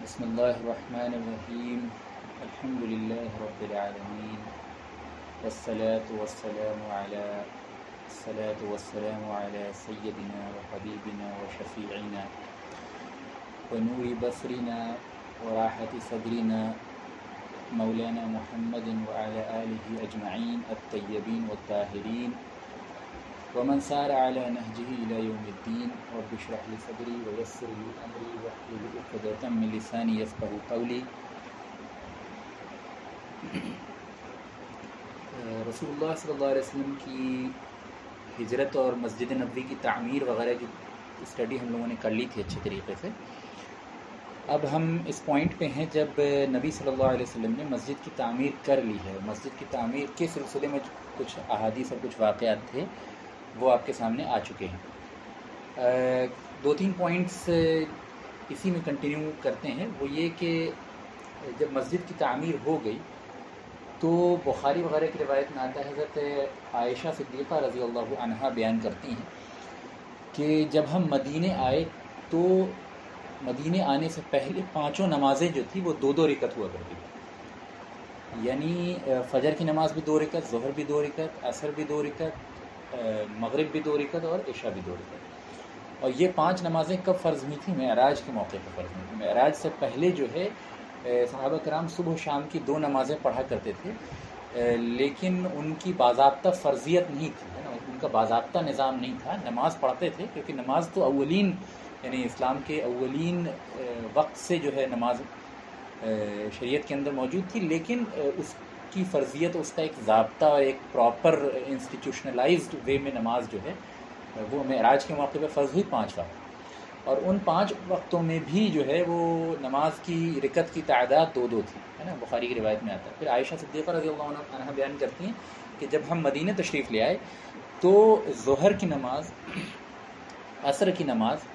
بسم الله الرحمن الرحيم الحمد لله رب العالمين والصلاة والسلام على سيدنا وحبيبنا وشفيعنا ونور بصرنا وراحة صدرنا مولانا محمد وعلى آله أجمعين الطيبين والطاهرين ومن سار على نهجه إلى يوم الدين رب اشرح لي صدري ويسر لي أمري واحلل عقدة من لساني يفقهوا قولي. رسول اللہ صلی اللہ علیہ وسلم کی ہجرت اور مسجد نبوی کی تعمیر وغیرہ کی اسٹڈی ہم لوگوں نے کر لی تھی اچھے طریقے سے. اب ہم اس پوائنٹ پہ ہیں جب نبی صلی اللہ علیہ وسلم نے مسجد کی تعمیر کر لی ہے. مسجد کی تعمیر کے سلسلے میں کچھ احادیث اور کچھ واقعات تھے وہ آپ کے سامنے آ چکے ہیں. دو تین پوائنٹس اسی میں کنٹینیو کرتے ہیں. وہ یہ کہ جب مسجد کی تعمیر ہو گئی تو بخاری وغیرہ کی روایت میں آتا ہے حضرت عائشہ صدیقہ رضی اللہ عنہا بیان کرتی ہیں کہ جب ہم مدینے آئے تو مدینے آنے سے پہلے پانچوں نمازیں جو تھی وہ دو دو رکعت ہوا کرتی تھی. یعنی فجر کی نماز بھی دو رکعت، ظہر بھی دو رکعت، عصر بھی دو رکعت، مغرب بھی دو رکعت اور عشاء بھی دو رکعت. اور یہ پانچ نمازیں کب فرض ہوئی تھیں؟ معراج کے موقع پر فرض ہوئی تھیں. معراج سے پہلے جو ہے صحابہ کرام صبح و شام کی دو نمازیں پڑھا کرتے تھے، لیکن ان کی باضابطہ فرضیت نہیں تھی، ہے نا، ان کا باضابطہ نظام نہیں تھا. نماز پڑھتے تھے کیونکہ نماز تو اولین یعنی اسلام کے اولین وقت سے جو ہے نماز شریعت کے اندر موجود تھی، لیکن اس کی فرضیت، اس کا ایک ضابطہ اور ایک پراپر انسٹیٹیوشنلائزڈ وے میں نماز جو ہے وہ معراج کے موقع پہ فرض ہوئی 5 وقت. اور ان 5 وقتوں میں بھی جو ہے وہ نماز کی رکعت کی تعداد دو دو تھی، ہے نا، بخاری کی روایت میں آتا ہے. پھر عائشہ صدیقہ رضی اللہ عنہ بیان کرتی ہیں کہ جب ہم مدینہ تشریف لے آئے تو ظہر کی نماز، عصر کی نماز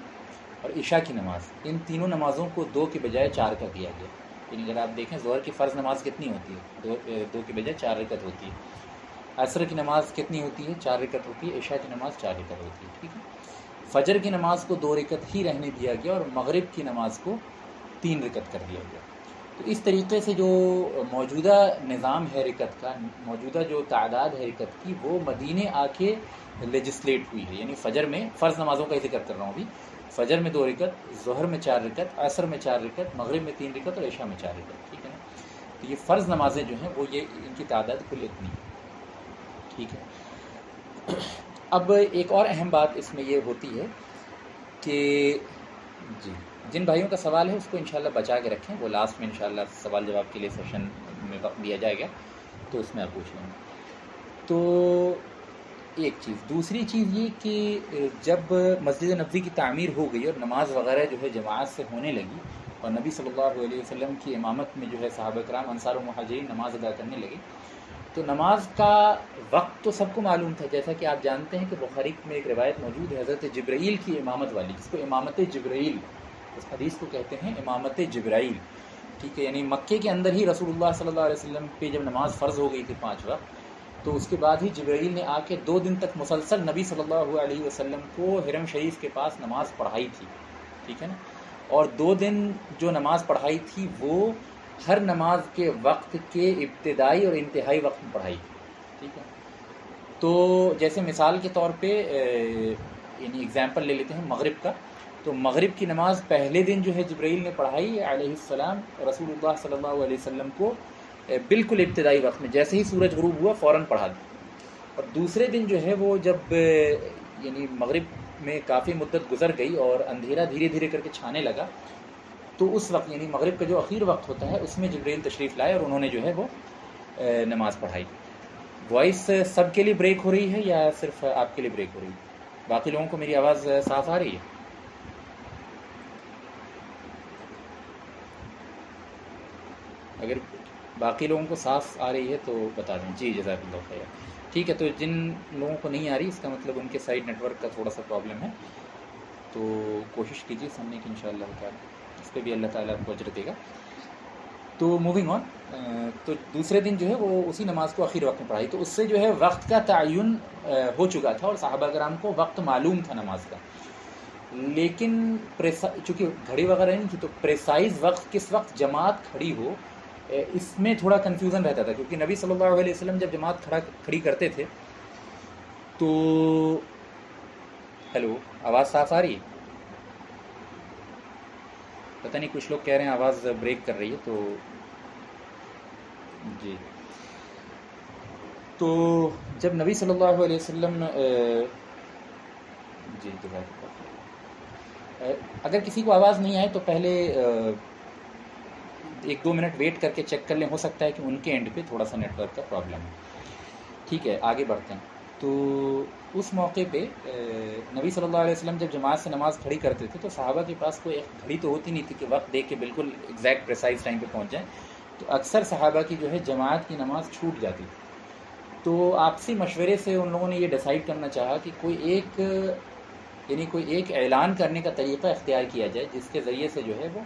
اور عشاء کی نماز، ان تینوں نمازوں کو 2 کے بجائے 4 کا کیا گیا. یعنی اگر آپ دیکھیں ظہر کی فرض نماز کتنی ہوتی ہے؟ 2 کے بجائے 4 رکعت ہوتی ہے. عصر کی نماز کتنی ہوتی ہے؟ 4 رکعت ہوتی ہے. عشاء کی نماز 4 رکعت ہوتی ہے. ٹھیک ہے. فجر کی نماز کو 2 رکعت ہی رہنے دیا گیا اور مغرب کی نماز کو 3 رکعت کر دیا گیا. تو اس طریقے سے جو موجودہ نظام ہے رکعت کا، موجودہ جو تعداد ہے رکعت کی، وہ مدینے آ کے لیجسلیٹ ہوئی ہے. یعنی فجر میں فرض نمازوں کا ہی ذکر کر رہا ہوں ابھی. فجر میں 2 رکعت، ظہر میں 4 رکعت، عصر میں 4 رکعت، مغرب میں 3 رکعت اور عشاء میں 4 رکعت. ٹھیک ہے نا. تو یہ فرض نمازیں جو ہیں وہ یہ ان کی تعداد کل اتنی ہے. ٹھیک ہے. اب ایک اور اہم بات اس میں یہ ہوتی ہے کہ جن بھائیوں کا سوال ہے اس کو انشاءاللہ بچا کے رکھیں، وہ لاسٹ میں انشاءاللہ سوال جواب کے لیے سیشن میں وقت دیا جائے گا تو اس میں آپ پوچھ لیں. تو ایک چیز. دوسری چیز یہ کہ جب مسجد نبوی کی تعمیر ہو گئی اور نماز وغیرہ جو ہے جماعت سے ہونے لگی اور نبی صلی اللہ علیہ وسلم کی امامت میں جو ہے صحابہ کرام انصار و مہاجرین نماز ادا کرنے لگے تو نماز کا وقت تو سب کو معلوم تھا. جیسا کہ آپ جانتے ہیں کہ بخاری میں ایک روایت موجود ہے حضرت جبرائیل کی امامت والی، جس کو امامت جبرائیل، اس حدیث کو کہتے ہیں امامت جبرائیل. ٹھیک ہے. یعنی مکے کے اندر ہی رسول اللہ صلی اللہ علیہ وسلم پہ جب نماز فرض ہو گئی تھی 5 وقت، تو اس کے بعد ہی جبرائیل نے آ کے 2 دن تک مسلسل نبی صلی اللہ علیہ وسلم کو حرم شریف کے پاس نماز پڑھائی تھی. ٹھیک ہے نا. اور 2 دن جو نماز پڑھائی تھی وہ ہر نماز کے وقت کے ابتدائی اور انتہائی وقت میں پڑھائی تھی. ٹھیک ہے. تو جیسے مثال کے طور پہ یعنی اگزامپل لے لیتے ہیں مغرب کا. تو مغرب کی نماز پہلے دن جو ہے جبرائیل نے پڑھائی علیہ السلام رسول اللہ صلی اللہ علیہ وسلم کو بالکل ابتدائی وقت میں، جیسے ہی سورج غروب ہوا فوراً پڑھا دی. اور دوسرے دن جو ہے وہ جب یعنی مغرب میں کافی مدت گزر گئی اور اندھیرا دھیرے دھیرے کر کے چھانے لگا تو اس وقت یعنی مغرب کا جو اخیر وقت ہوتا ہے اس میں جبرائیل تشریف لائے اور انہوں نے جو ہے وہ نماز پڑھائی. وائس سب کے لیے بریک ہو رہی ہے یا صرف آپ کے لیے بریک ہو رہی ہے؟ باقی لوگوں کو میری آواز صاف آ رہی ہے؟ اگر باقی لوگوں کو صاف آ رہی ہے تو بتا دیں. جی جزاک اللہ خیر. ٹھیک ہے. تو جن لوگوں کو نہیں آ رہی اس کا مطلب ان کے سائڈ نیٹ ورک کا تھوڑا سا پرابلم ہے، تو کوشش کیجیے سننے کی انشاءاللہ تعالی، اس پہ بھی اللہ تعالیٰ آپ کو اجر دے گا. تو موونگ آن. تو دوسرے دن جو ہے وہ اسی نماز کو آخر وقت میں پڑھائی. تو اس سے جو ہے وقت کا تعین ہو چکا تھا اور صحابہ کرام کو وقت معلوم تھا نماز کا. لیکن چونکہ گھڑی وغیرہ نہیں تھی تو پریسائز وقت کس وقت جماعت کھڑی ہو اس میں تھوڑا کنفیوژن رہتا تھا، کیونکہ نبی صلی اللہ علیہ وسلم جب جماعت کھڑی کرتے تھے تو ہیلو آواز صاف آ رہی ہے؟ پتہ نہیں کچھ لوگ کہہ رہے ہیں آواز بریک کر رہی ہے، تو جی تو جب نبی صلی اللہ علیہ وسلم جی اگر کسی کو آواز نہیں آئے تو پہلے 1-2 منٹ ویٹ کر کے چیک کر لیں، ہو سکتا ہے کہ ان کے اینڈ پہ تھوڑا سا نیٹ ورک کا پرابلم ہے. ٹھیک ہے آگے بڑھتے ہیں. تو اس موقع پہ نبی صلی اللہ علیہ وسلم جب جماعت سے نماز کھڑی کرتے تھے تو صحابہ کے پاس کوئی ایک گھڑی تو ہوتی نہیں تھی کہ وقت دیکھ کے بالکل ایگزیکٹ پریسائز ٹائم پہ پہنچ جائیں، تو اکثر صحابہ کی جو ہے جماعت کی نماز چھوٹ جاتی تھی. تو آپسی مشورے سے ان لوگوں نے یہ ڈیسائیڈ کرنا چاہا کہ کوئی ایک اعلان کرنے کا طریقہ اختیار کیا جائے جس کے ذریعے سے جو ہے وہ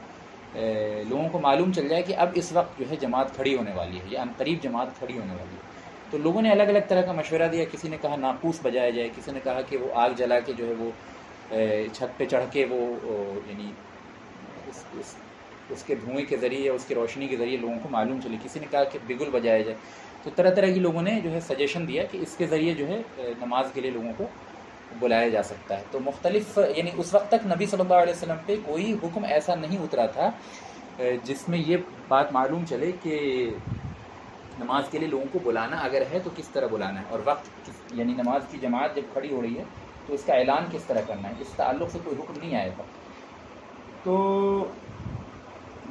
لوگوں کو معلوم چل جائے کہ اب اس وقت جو ہے جماعت کھڑی ہونے والی ہے یا عنقریب جماعت کھڑی ہونے والی ہے. تو لوگوں نے الگ الگ طرح کا مشورہ دیا. کسی نے کہا ناقوس بجایا جائے، کسی نے کہا کہ وہ آگ جلا کے جو ہے وہ چھت پہ چڑھ کے وہ یعنی اس کے دھوئیں کے ذریعے اس کی روشنی کے ذریعے لوگوں کو معلوم چلے. کسی نے کہا کہ بگل بجایا جائے. تو طرح طرح کی لوگوں نے جو ہے سجیشن دیا کہ اس کے ذریعے جو ہے نماز کے لیے لوگوں کو بلایا جا سکتا ہے. تو مختلف یعنی اس وقت تک نبی صلی اللہ علیہ وسلم پہ کوئی حکم ایسا نہیں اترا تھا جس میں یہ بات معلوم چلے کہ نماز کے لیے لوگوں کو بلانا اگر ہے تو کس طرح بلانا ہے، اور وقت یعنی نماز کی جماعت جب کھڑی ہو رہی ہے تو اس کا اعلان کس طرح کرنا ہے، اس تعلق سے کوئی حکم نہیں آیا تھا. تو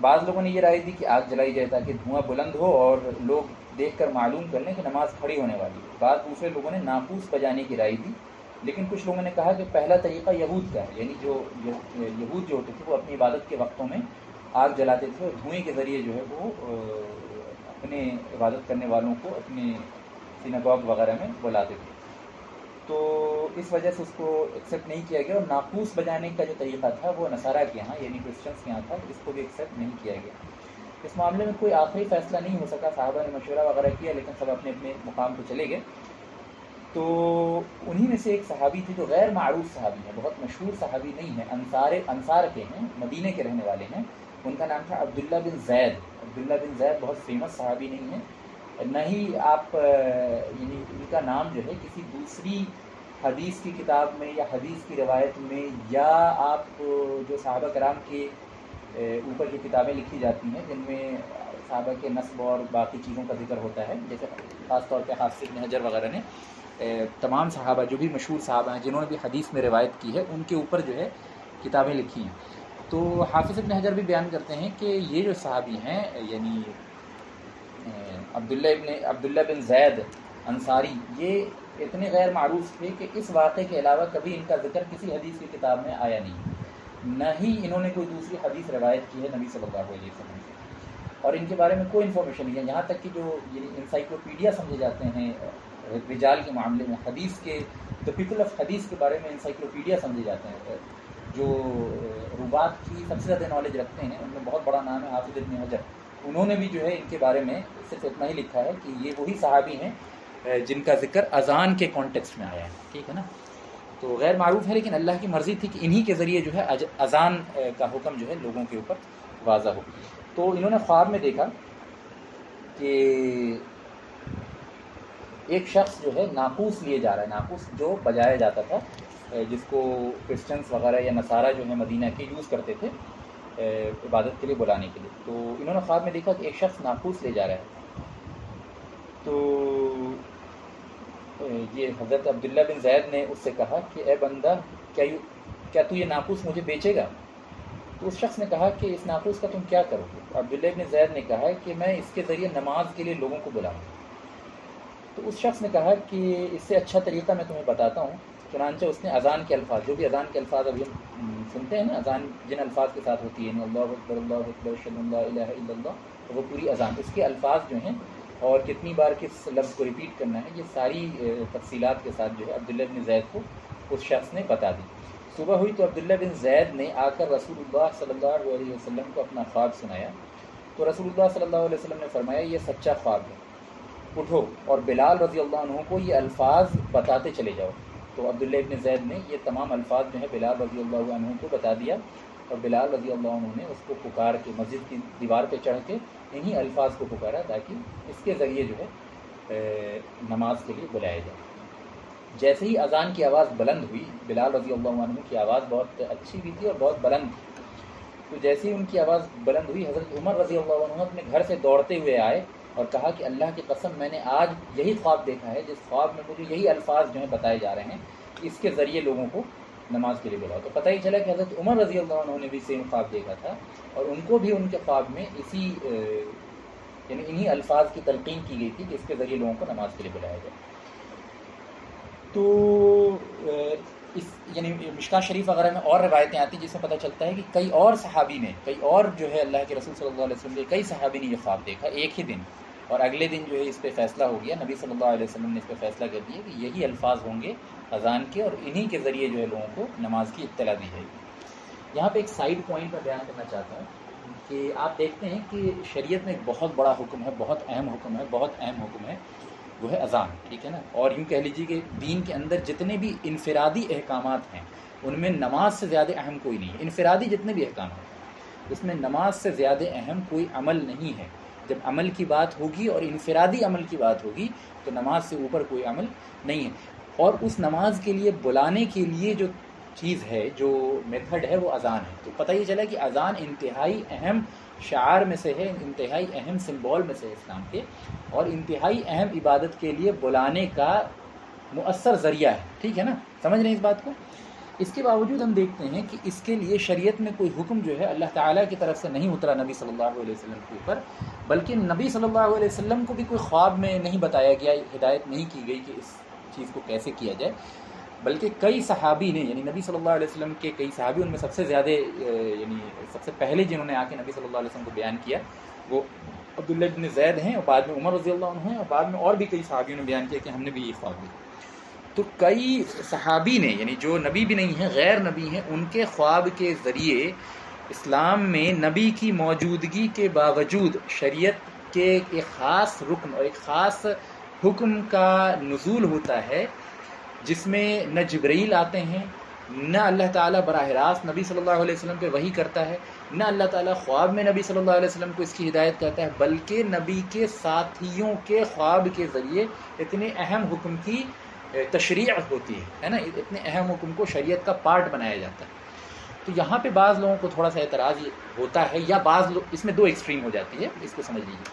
بعض لوگوں نے یہ رائے دی کہ آگ جلائی جائے تاکہ دھواں بلند ہو اور لوگ دیکھ کر معلوم کر لیں کہ نماز کھڑی ہونے والی ہے. بعض دوسرے لوگوں نے ناقوس بجانے کی رائے دی. لیکن کچھ لوگوں نے کہا کہ پہلا طریقہ یہود کا ہے، یعنی جو یہود جو ہوتے تھے وہ اپنی عبادت کے وقتوں میں آگ جلاتے تھے اور دھوئیں کے ذریعے جو ہے وہ اپنے عبادت کرنے والوں کو اپنے سیناگوگ وغیرہ میں بلاتے تھے. تو اس وجہ سے اس کو ایکسیپٹ نہیں کیا گیا. اور ناقوس بجانے کا جو طریقہ تھا وہ نصارہ کے یہاں یعنی کرسچنس کے یہاں تھا، جس کو بھی ایکسیپٹ نہیں کیا گیا. اس معاملے میں کوئی آخری فیصلہ نہیں ہو سکا. صحابہ نے مشورہ وغیرہ کیا لیکن سب اپنے اپنے مقام پہ چلے گئے. تو انہی میں سے ایک صحابی تھے جو غیر معروف صحابی ہیں، بہت مشہور صحابی نہیں ہیں، انصار کے ہیں، مدینے کے رہنے والے ہیں. ان کا نام تھا عبداللہ بن زید. عبداللہ بن زید بہت فیمس صحابی نہیں ہیں، نہ ہی آپ یعنی ان کا نام جو ہے کسی دوسری حدیث کی کتاب میں یا حدیث کی روایت میں یا آپ جو صحابہ کرام کے اوپر جو کتابیں لکھی جاتی ہیں جن میں صحابہ کے نسب اور باقی چیزوں کا ذکر ہوتا ہے، جیسے خاص طور پہ حافظ ابن حجر وغیرہ نے تمام صحابہ جو بھی مشہور صحابہ ہیں جنہوں نے بھی حدیث میں روایت کی ہے ان کے اوپر جو ہے کتابیں لکھی ہیں. تو حافظ ابن حجر بھی بیان کرتے ہیں کہ یہ جو صحابی ہیں یعنی عبداللہ بن زید انصاری، یہ اتنے غیر معروف تھے کہ اس واقعے کے علاوہ کبھی ان کا ذکر کسی حدیث کی کتاب میں آیا نہیں، نہ ہی انہوں نے کوئی دوسری حدیث روایت کی ہے نبی صلی اللہ علیہ وسلم سے، اور ان کے بارے میں کوئی انفارمیشن نہیں ہے. یہاں تک کہ جو یعنی انسائکلوپیڈیا سمجھے جاتے ہیں رجال کے معاملے میں، حدیث کے دا پیپل آف حدیث کے بارے میں انسائکلوپیڈیا سمجھے جاتے ہیں، جو روات کی سب سے زیادہ نالج رکھتے ہیں ان میں بہت بڑا نام ہے حافظ ابن حجر. انہوں نے بھی جو ہے ان کے بارے میں صرف اتنا ہی لکھا ہے کہ یہ وہی صحابی ہیں جن کا ذکر اذان کے کانٹیکسٹ میں آیا ہے. ٹھیک ہے نا. تو غیر معروف ہے لیکن اللہ کی مرضی تھی کہ انہی کے ذریعے جو ہے اذان کا حکم جو ہے لوگوں کے اوپر واضح ہو. تو انہوں نے خواب میں دیکھا کہ ایک شخص جو ہے ناقوس لیے جا رہا ہے، ناقوس جو بجایا جاتا تھا جس کو کرسچنس وغیرہ یا نصارہ جو ہے مدینہ کے یوز کرتے تھے عبادت کے لیے بلانے کے لیے. تو انہوں نے خواب میں دیکھا کہ ایک شخص ناقوس لے جا رہا ہے. تو یہ حضرت عبداللہ بن زید نے اس سے کہا کہ اے بندہ کیا تو یہ ناقوس مجھے بیچے گا؟ تو اس شخص نے کہا کہ اس ناقوس کا تم کیا کرو گے؟ عبداللہ بن زید نے کہا کہ میں اس کے ذریعے نماز کے لیے لوگوں کو بلاؤں. تو اس شخص نے کہا کہ اس سے اچھا طریقہ میں تمہیں بتاتا ہوں. چنانچہ اس نے اذان کے الفاظ، جو بھی اذان کے الفاظ ابھی ہم سنتے ہیں نا، اذان جن الفاظ کے ساتھ ہوتی ہے اللہ اکبر اللہ اکبر اشہد ان لا الہ الا اللہ، وہ پوری اذان، اس کے الفاظ جو ہیں اور کتنی بار کس لفظ کو ریپیٹ کرنا ہے، یہ ساری تفصیلات کے ساتھ جو ہے عبداللہ بن زید کو اس شخص نے بتا دی. صبح ہوئی تو عبداللہ بن زید نے آ کر رسول اللہ صلی اللہ علیہ وسلم کو اپنا خواب سنایا. تو رسول اللہ صلی اللہ علیہ وسلم نے فرمایا یہ سچا خواب ہے، اٹھو اور بلال رضی اللہ عنہ کو یہ الفاظ بتاتے چلے جاؤ. تو عبداللہ ابن زید نے یہ تمام الفاظ جو ہے بلال رضی اللہ عنہ کو بتا دیا، اور بلال رضی اللہ عنہ نے اس کو پکار کے مسجد کی دیوار پہ چڑھ کے انہی الفاظ کو پکارا تاکہ اس کے ذریعے جو ہے نماز کے لیے بلایا جائے۔ جیسے ہی اذان کی آواز بلند ہوئی، بلال رضی اللہ عنہ کی آواز بہت اچھی بھی تھی اور بہت بلند تھی، تو جیسے ہی ان کی آواز بلند ہوئی، حضرت عمر رضی اللہ عنہ اپنے گھر سے دوڑتے ہوئے آئے اور کہا کہ اللہ کی قسم میں نے آج یہی خواب دیکھا ہے جس خواب میں مجھے یہی الفاظ جو ہیں بتائے جا رہے ہیں، اس کے ذریعے لوگوں کو نماز کے لیے بلاؤ۔ تو پتہ ہی چلا کہ حضرت عمر رضی اللہ عنہ نے بھی سیم خواب دیکھا تھا، اور ان کو بھی ان کے خواب میں اسی یعنی انہی الفاظ کی تلقین کی گئی تھی کہ اس کے ذریعے لوگوں کو نماز کے لیے بلایا جائے۔ تو اس یعنی مشکاہ شریف وغیرہ میں اور روایتیں آتی ہیں جس سے پتہ چلتا ہے کہ کئی اور صحابی نے، کئی اور جو ہے اللہ کے رسول صلی اللہ علیہ وسلم کے کئی صحابی نے یہ خواب دیکھا ایک ہی دن، اور اگلے دن جو ہے اس پہ فیصلہ ہو گیا، نبی صلی اللہ علیہ وسلم نے اس پہ فیصلہ کر دیا کہ یہی الفاظ ہوں گے اذان کے، اور انہی کے ذریعے جو ہے لوگوں کو نماز کی اطلاع دی جائے گی۔ یہاں پہ ایک سائیڈ پوائنٹ میں بیان کرنا چاہتا ہوں کہ آپ دیکھتے ہیں کہ شریعت میں ایک بہت بڑا حکم ہے، بہت اہم حکم ہے، بہت اہم حکم ہے، وہ ہے اذان، ٹھیک ہے نا۔ اور یوں کہہ لیجیے کہ دین کے اندر جتنے بھی انفرادی احکامات ہیں ان میں نماز سے زیادہ اہم کوئی نہیں ہے۔ انفرادی جتنے بھی احکامات ہیں اس میں نماز سے زیادہ اہم کوئی عمل نہیں ہے۔ جب عمل کی بات ہوگی اور انفرادی عمل کی بات ہوگی تو نماز سے اوپر کوئی عمل نہیں ہے، اور اس نماز کے لیے بلانے کے لیے جو چیز ہے، جو میتھڈ ہے، وہ اذان ہے۔ تو پتہ یہ چلا کہ اذان انتہائی اہم شعار میں سے ہے، انتہائی اہم سمبول میں سے ہے اسلام کے، اور انتہائی اہم عبادت کے لیے بلانے کا مؤثر ذریعہ ہے، ٹھیک ہے نا، سمجھ رہے ہیں اس بات کو۔ اس کے باوجود ہم دیکھتے ہیں کہ اس کے لیے شریعت میں کوئی حکم جو ہے اللہ تعالیٰ کی طرف سے نہیں اترا نبی صلی اللہ علیہ وسلم کے اوپر، بلکہ نبی صلی اللہ علیہ وسلم کو بھی کوئی خواب میں نہیں بتایا گیا، ہدایت نہیں کی گئی کہ اس چیز کو کیسے کیا جائے، بلکہ کئی صحابی نے، یعنی نبی صلی اللہ علیہ وسلم کے کئی صحابی، ان میں سب سے زیادہ یعنی سب سے پہلے جنہوں نے آ کے نبی صلی اللہ علیہ وسلم کو بیان کیا وہ عبداللہ بن زید ہیں، اور بعد میں عمر رضی اللہ عنہ ہیں، اور بعد میں اور بھی کئی صحابیوں نے بیان کیا کہ ہم نے بھی یہ خواب دیکھا۔ تو کئی صحابی نے، یعنی جو نبی بھی نہیں ہیں، غیر نبی ہیں، ان کے خواب کے ذریعے اسلام میں نبی کی موجودگی کے باوجود شریعت کے ایک خاص رکن اور ایک خاص حکم کا نزول ہوتا ہے، جس میں نہ جبرائیل آتے ہیں، نہ اللہ تعالیٰ براہ راست نبی صلی اللہ علیہ وسلم پہ وحی کرتا ہے، نہ اللہ تعالیٰ خواب میں نبی صلی اللہ علیہ وسلم کو اس کی ہدایت کرتا ہے، بلکہ نبی کے ساتھیوں کے خواب کے ذریعے اتنے اہم حکم کی تشریع ہوتی ہے نا، اتنے اہم حکم کو شریعت کا پارٹ بنایا جاتا ہے۔ تو یہاں پہ بعض لوگوں کو تھوڑا سا اعتراض ہوتا ہے، یا بعض لوگ اس میں دو ایکسٹریم ہو جاتی ہے، اس کو سمجھ لیجیے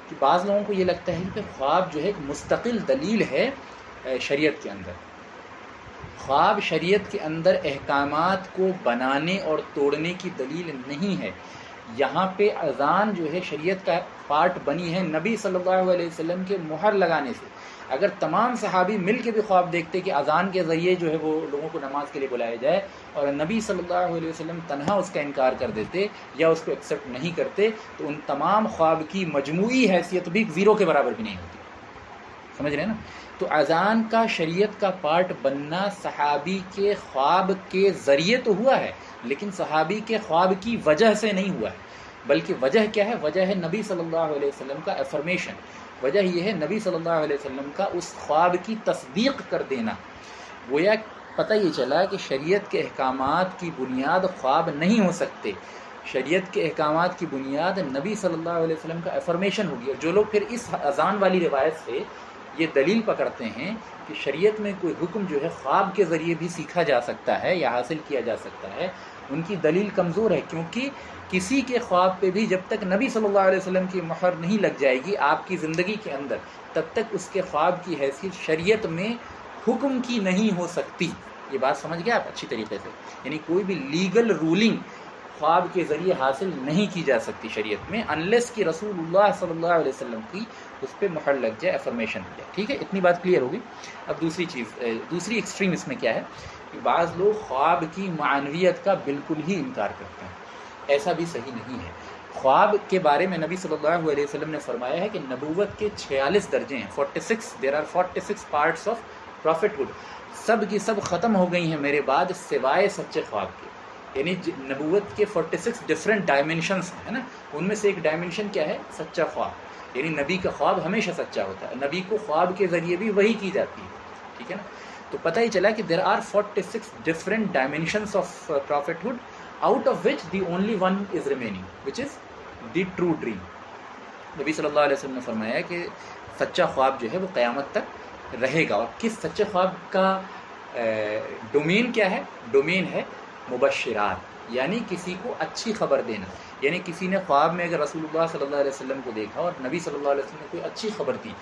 کہ بعض لوگوں کو یہ لگتا ہے کہ خواب جو ہے ایک مستقل دلیل ہے شریعت کے اندر، خواب شریعت کے اندر احکامات کو بنانے اور توڑنے کی دلیل نہیں ہے۔ یہاں پہ اذان جو ہے شریعت کا پارٹ بنی ہے نبی صلی اللہ علیہ وسلم کے مہر لگانے سے۔ اگر تمام صحابی مل کے بھی خواب دیکھتے کہ اذان کے ذریعے جو ہے وہ لوگوں کو نماز کے لیے بلایا جائے، اور نبی صلی اللہ علیہ وسلم تنہا اس کا انکار کر دیتے یا اس کو ایکسیپٹ نہیں کرتے، تو ان تمام خواب کی مجموعی حیثیت بھی زیرو کے برابر بھی نہیں ہوتی، سمجھ رہے ہیں نا۔ تو اذان کا شریعت کا پارٹ بننا صحابی کے خواب کے ذریعے تو ہوا ہے، لیکن صحابی کے خواب کی وجہ سے نہیں ہوا ہے، بلکہ وجہ کیا ہے؟ وجہ ہے نبی صلی اللہ علیہ وسلم کا افرمیشن، وجہ یہ ہے نبی صلی اللہ علیہ وسلم کا اس خواب کی تصدیق کر دینا۔ گویا پتہ یہ چلا کہ شریعت کے احکامات کی بنیاد خواب نہیں ہو سکتے، شریعت کے احکامات کی بنیاد نبی صلی اللہ علیہ وسلم کا افرمیشن ہوگی۔ اور جو لوگ پھر اس اذان والی روایت سے یہ دلیل پکڑتے ہیں کہ شریعت میں کوئی حکم جو ہے خواب کے ذریعے بھی سیکھا جا سکتا ہے یا حاصل کیا جا سکتا ہے، ان کی دلیل کمزور ہے، کیونکہ کسی کے خواب پہ بھی جب تک نبی صلی اللہ علیہ وسلم کی مہر نہیں لگ جائے گی آپ کی زندگی کے اندر، تب تک اس کے خواب کی حیثیت شریعت میں حکم کی نہیں ہو سکتی۔ یہ بات سمجھ گئے آپ اچھی طریقے سے؟ یعنی کوئی بھی لیگل رولنگ خواب کے ذریعے حاصل نہیں کی جا سکتی شریعت میں، انلیس کہ رسول اللہ صلی اللہ علیہ وسلم کی اس پہ مہر لگ جائے، افرمیشن ہو جائے، ٹھیک ہے؟ اتنی بات کلیئر ہوگی۔ اب دوسری چیز، دوسری ایکسٹریم اس میں کیا ہے کہ بعض لوگ خواب کی معنویت کا بالکل ہی انکار کرتے ہیں۔ ایسا بھی صحیح نہیں ہے۔ خواب کے بارے میں نبی صلی اللہ علیہ وسلم نے فرمایا ہے کہ نبوت کے 46 درجے ہیں، 46 there are 46 parts of prophethood, سب کی سب ختم ہو گئی ہیں میرے بعد سوائے سچے خواب کے۔ یعنی نبوت کے 46 ڈفرینٹ ڈائمینشنس ہیں نا، ان میں سے ایک ڈائمینشن کیا ہے؟ سچا خواب، یعنی نبی کا خواب ہمیشہ سچا ہوتا ہے، نبی کو خواب کے ذریعے بھی وحی کی جاتی ہے، ٹھیک ہے نا۔ تو پتہ ہی چلا کہ there are 46 different dimensions of prophethood, out of which the only one is remaining which is the true dream. نبی صلی اللہ علیہ وسلم نے فرمایا کہ سچا خواب جو ہے وہ قیامت تک رہے گا. اور کس سچے خواب کا ڈومین کیا ہے؟ ڈومین ہے مبشرات, یعنی کسی کو اچھی خبر دینا. یعنی کسی نے خواب میں اگر رسول اللہ صلی اللہ علیہ وسلم کو دیکھا اور نبی صلی اللہ علیہ وسلم نے کوئی اچھی خبر دی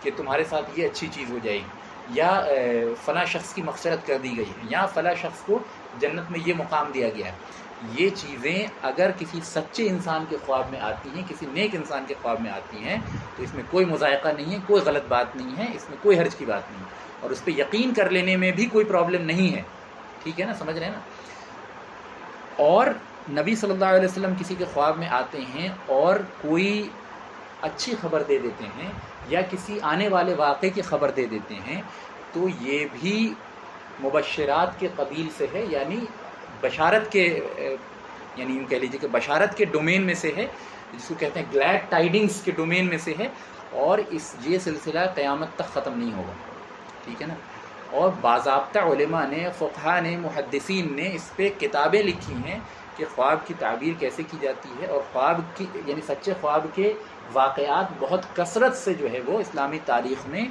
کہ تمہارے ساتھ یہ اچھی چیز ہو جائے گی, یا فلاں شخص کی مغفرت کر دی گئی ہے, یا فلاں شخص کو جنت میں یہ مقام دیا گیا ہے, یہ چیزیں اگر کسی سچے انسان کے خواب میں آتی ہیں, کسی نیک انسان کے خواب میں آتی ہیں, تو اس میں کوئی مذائقہ نہیں ہے, کوئی غلط بات نہیں ہے, اس میں کوئی حرج کی بات نہیں ہے, اور اس پہ یقین کر لینے میں بھی کوئی پرابلم نہیں ہے. ٹھیک ہے نا, سمجھ رہے ہیں نا. اور نبی صلی اللہ علیہ وسلم کسی کے خواب میں آتے ہیں اور کوئی اچھی خبر دے دیتے ہیں یا کسی آنے والے واقعے کی خبر دے دیتے ہیں, تو یہ بھی مبشرات کے قبیل سے ہے, یعنی بشارت کے, یعنی یوں کہہ لیجیے کہ بشارت کے ڈومین میں سے ہے, جس کو کہتے ہیں گلیڈ ٹائڈنگس کے ڈومین میں سے ہے, اور یہ سلسلہ قیامت تک ختم نہیں ہوگا. ٹھیک ہے نا. اور باضابطہ علماء نے, فقہاء نے, محدثین نے اس پہ کتابیں لکھی ہیں کہ خواب کی تعبیر کیسے کی جاتی ہے, اور خواب کی یعنی سچے خواب کے واقعات بہت کثرت سے جو ہے وہ اسلامی تاریخ میں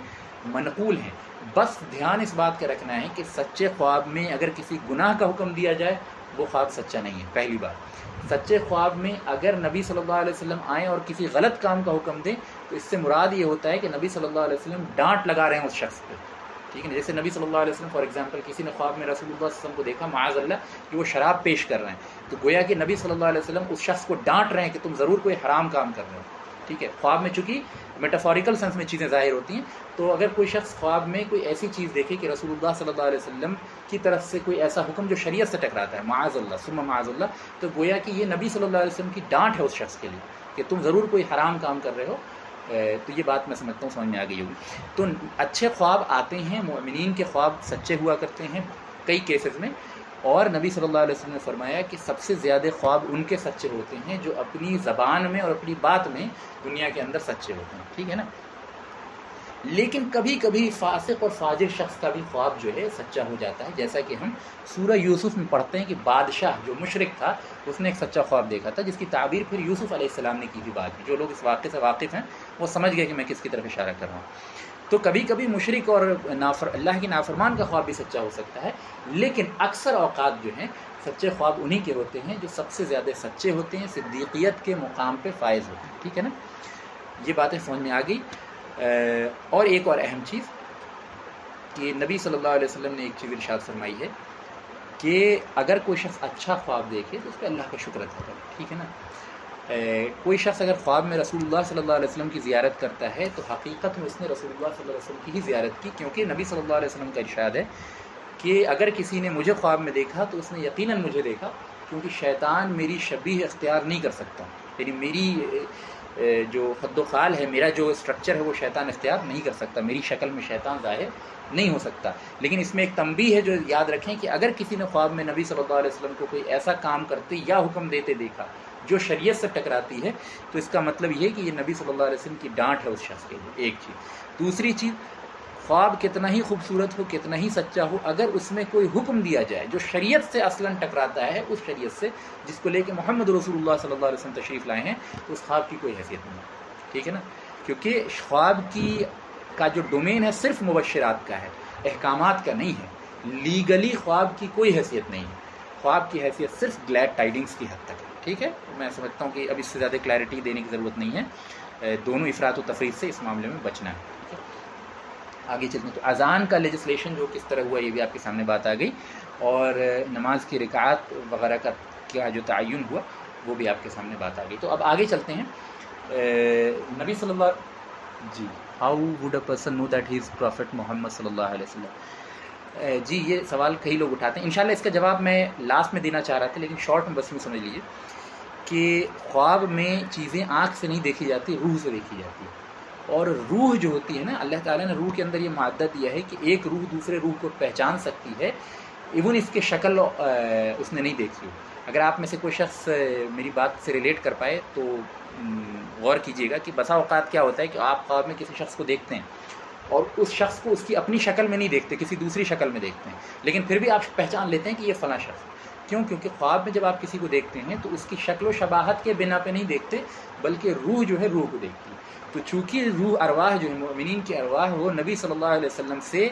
منقول ہیں. بس دھیان اس بات کا رکھنا ہے کہ سچے خواب میں اگر کسی گناہ کا حکم دیا جائے وہ خواب سچا نہیں ہے. پہلی بات, سچے خواب میں اگر نبی صلی اللہ علیہ وسلم آئیں اور کسی غلط کام کا حکم دیں تو اس سے مراد یہ ہوتا ہے کہ نبی صلی اللہ علیہ وسلم ڈانٹ لگا رہے ہیں اس شخص پہ. ٹھیک ہے نا. جیسے نبی صلی اللہ علیہ وسلم فار ایگزامپل کسی نے خواب میں رسول اللہ صلی اللہ علیہ وسلم کو دیکھا معاذ اللہ کہ وہ شراب پیش کر رہے ہیں, تو گویا کہ نبی صلی اللہ علیہ وسلم اس شخص کو ڈانٹ رہے ہیں کہ تم ضرور کوئی حرام کام کر رہے ہو. ٹھیک ہے. خواب میں چونکہ میٹافوریکل سینس میں چیزیں ظاہر ہوتی ہیں, تو اگر کوئی شخص خواب میں کوئی ایسی چیز دیکھے کہ رسول اللہ صلی اللہ علیہ وسلم کی طرف سے کوئی ایسا حکم جو شریعت سے ٹکراتا ہے معاذ اللہ ثم معاذ اللہ, تو گویا کہ یہ نبی صلی اللہ علیہ وسلم کی ڈانٹ ہے اس شخص کے لیے کہ تم ضرور کوئی حرام کام کر رہے ہو. تو یہ بات میں سمجھتا ہوں سمجھ میں آ گئی ہوگی. تو اچھے خواب آتے ہیں, مومنین کے خواب سچے ہوا کرتے ہیں کئی کیسز میں, اور نبی صلی اللہ علیہ وسلم نے فرمایا کہ سب سے زیادہ خواب ان کے سچے ہوتے ہیں جو اپنی زبان میں اور اپنی بات میں دنیا کے اندر سچے ہوتے ہیں. ٹھیک ہے نا. لیکن کبھی کبھی فاسق اور فاجر شخص کا بھی خواب جو ہے سچا ہو جاتا ہے, جیسا کہ ہم سورہ یوسف میں پڑھتے ہیں کہ بادشاہ جو مشرک تھا اس نے ایک سچا خواب دیکھا تھا, جس کی تعبیر پھر یوسف علیہ السلام نے کی تھی بعد میں. جو لوگ اس واقعے سے واقف ہیں وہ سمجھ گئے کہ میں کس کی طرف اشارہ کر رہا ہوں. تو کبھی کبھی مشرک اور اللہ کی نافرمان کا خواب بھی سچا ہو سکتا ہے, لیکن اکثر اوقات جو ہیں سچے خواب انہی کے ہوتے ہیں جو سب سے زیادہ سچے ہوتے ہیں, صدیقیت کے مقام پہ فائز ہوتے ہیں. ٹھیک ہے نا. یہ باتیں سمجھ میں آ گئی. اور ایک اور اہم چیز کہ نبی صلی اللہ علیہ وسلم نے ایک چیز ارشاد فرمائی ہے کہ اگر کوئی شخص اچھا خواب دیکھے تو اس پہ اللہ کا شکر ادا کرے. ٹھیک ہے نا. کوئی شخص اگر خواب میں رسول اللہ صلی اللہ علیہ وسلم کی زیارت کرتا ہے تو حقیقت میں اس نے رسول اللہ صلی اللہ علیہ وسلم کی ہی زیارت کی, کیونکہ نبی صلی اللہ علیہ وسلم کا ارشاد ہے کہ اگر کسی نے مجھے خواب میں دیکھا تو اس نے یقیناً مجھے دیکھا, کیونکہ شیطان میری شبیہ اختیار نہیں کر سکتا, یعنی میری جو خد و خال ہے, میرا جو اسٹرکچر ہے وہ شیطان اختیار نہیں کر سکتا, میری شکل میں شیطان ظاہر نہیں ہو سکتا. لیکن اس میں ایک تنبیہ ہے جو یاد رکھیں کہ اگر کسی نے خواب میں نبی صلی اللہ علیہ وسلم کو کوئی ایسا کام کرتے یا حکم دیتے دیکھا جو شریعت سے ٹکراتی ہے, تو اس کا مطلب یہ ہے کہ یہ نبی صلی اللہ علیہ وسلم کی ڈانٹ ہے اس شخص کے لیے. ایک چیز. دوسری چیز, خواب کتنا ہی خوبصورت ہو, کتنا ہی سچا ہو, اگر اس میں کوئی حکم دیا جائے جو شریعت سے اصلاً ٹکراتا ہے, اس شریعت سے جس کو لے کے محمد رسول اللہ صلی اللہ علیہ وسلم تشریف لائے ہیں, تو اس خواب کی کوئی حیثیت نہیں. ٹھیک ہے نا. کیونکہ خواب کا جو ڈومین ہے صرف مبشرات کا ہے, احکامات کا نہیں ہے. لیگلی خواب کی کوئی حیثیت نہیں ہے, خواب کی حیثیت صرف گلیڈ ٹائڈنگس کی حد تک ہے. ٹھیک ہے. میں سمجھتا ہوں کہ اب اس سے زیادہ کلیئرٹی دینے کی ضرورت نہیں ہے, دونوں افراط و تفریط سے اس معاملے میں بچنا ہے. آگے چلتے ہیں. تو اذان کا لیجسلیشن جو کس طرح ہوا یہ بھی آپ کے سامنے بات آ گئی, اور نماز کی رکعات وغیرہ کا جو تعین ہوا وہ بھی آپ کے سامنے بات آ گئی. تو اب آگے چلتے ہیں. نبی صلی اللہ جی how would a person know that he is prophet Muhammad صلی اللہ علیہ وسلم. جی یہ سوال کئی لوگ اٹھاتے ہیں. انشاءاللہ اس کا جواب میں لاسٹ میں دینا چاہ رہا تھا, لیکن شارٹ میں بس میں سمجھ لیجیے کہ خواب میں چیزیں آنکھ سے نہیں دیکھی جاتی, روح سے دیکھی جاتی ہے. اور روح جو ہوتی ہے نا, اللہ تعالیٰ نے روح کے اندر یہ مادہ دیا ہے کہ ایک روح دوسرے روح کو پہچان سکتی ہے, ایون اس کے شکل اس نے نہیں دیکھی ہو. اگر آپ میں سے کوئی شخص میری بات سے ریلیٹ کر پائے تو غور کیجئے گا کہ بسا اوقات کیا ہوتا ہے کہ آپ خواب میں کسی شخص کو دیکھتے ہیں اور اس شخص کو اس کی اپنی شکل میں نہیں دیکھتے، کسی دوسری شکل میں دیکھتے ہیں، لیکن پھر بھی آپ پہچان لیتے ہیں کہ یہ فلاں شخص. کیوں؟ کیونکہ خواب میں جب آپ کسی کو دیکھتے ہیں تو اس کی شکل و شباہت کے بنا پہ نہیں دیکھتے، بلکہ روح جو ہے روح کو دیکھتی ہے. تو چونکہ روح ارواح جو ہے مومنین کی ارواح وہ نبی صلی اللہ علیہ وسلم سے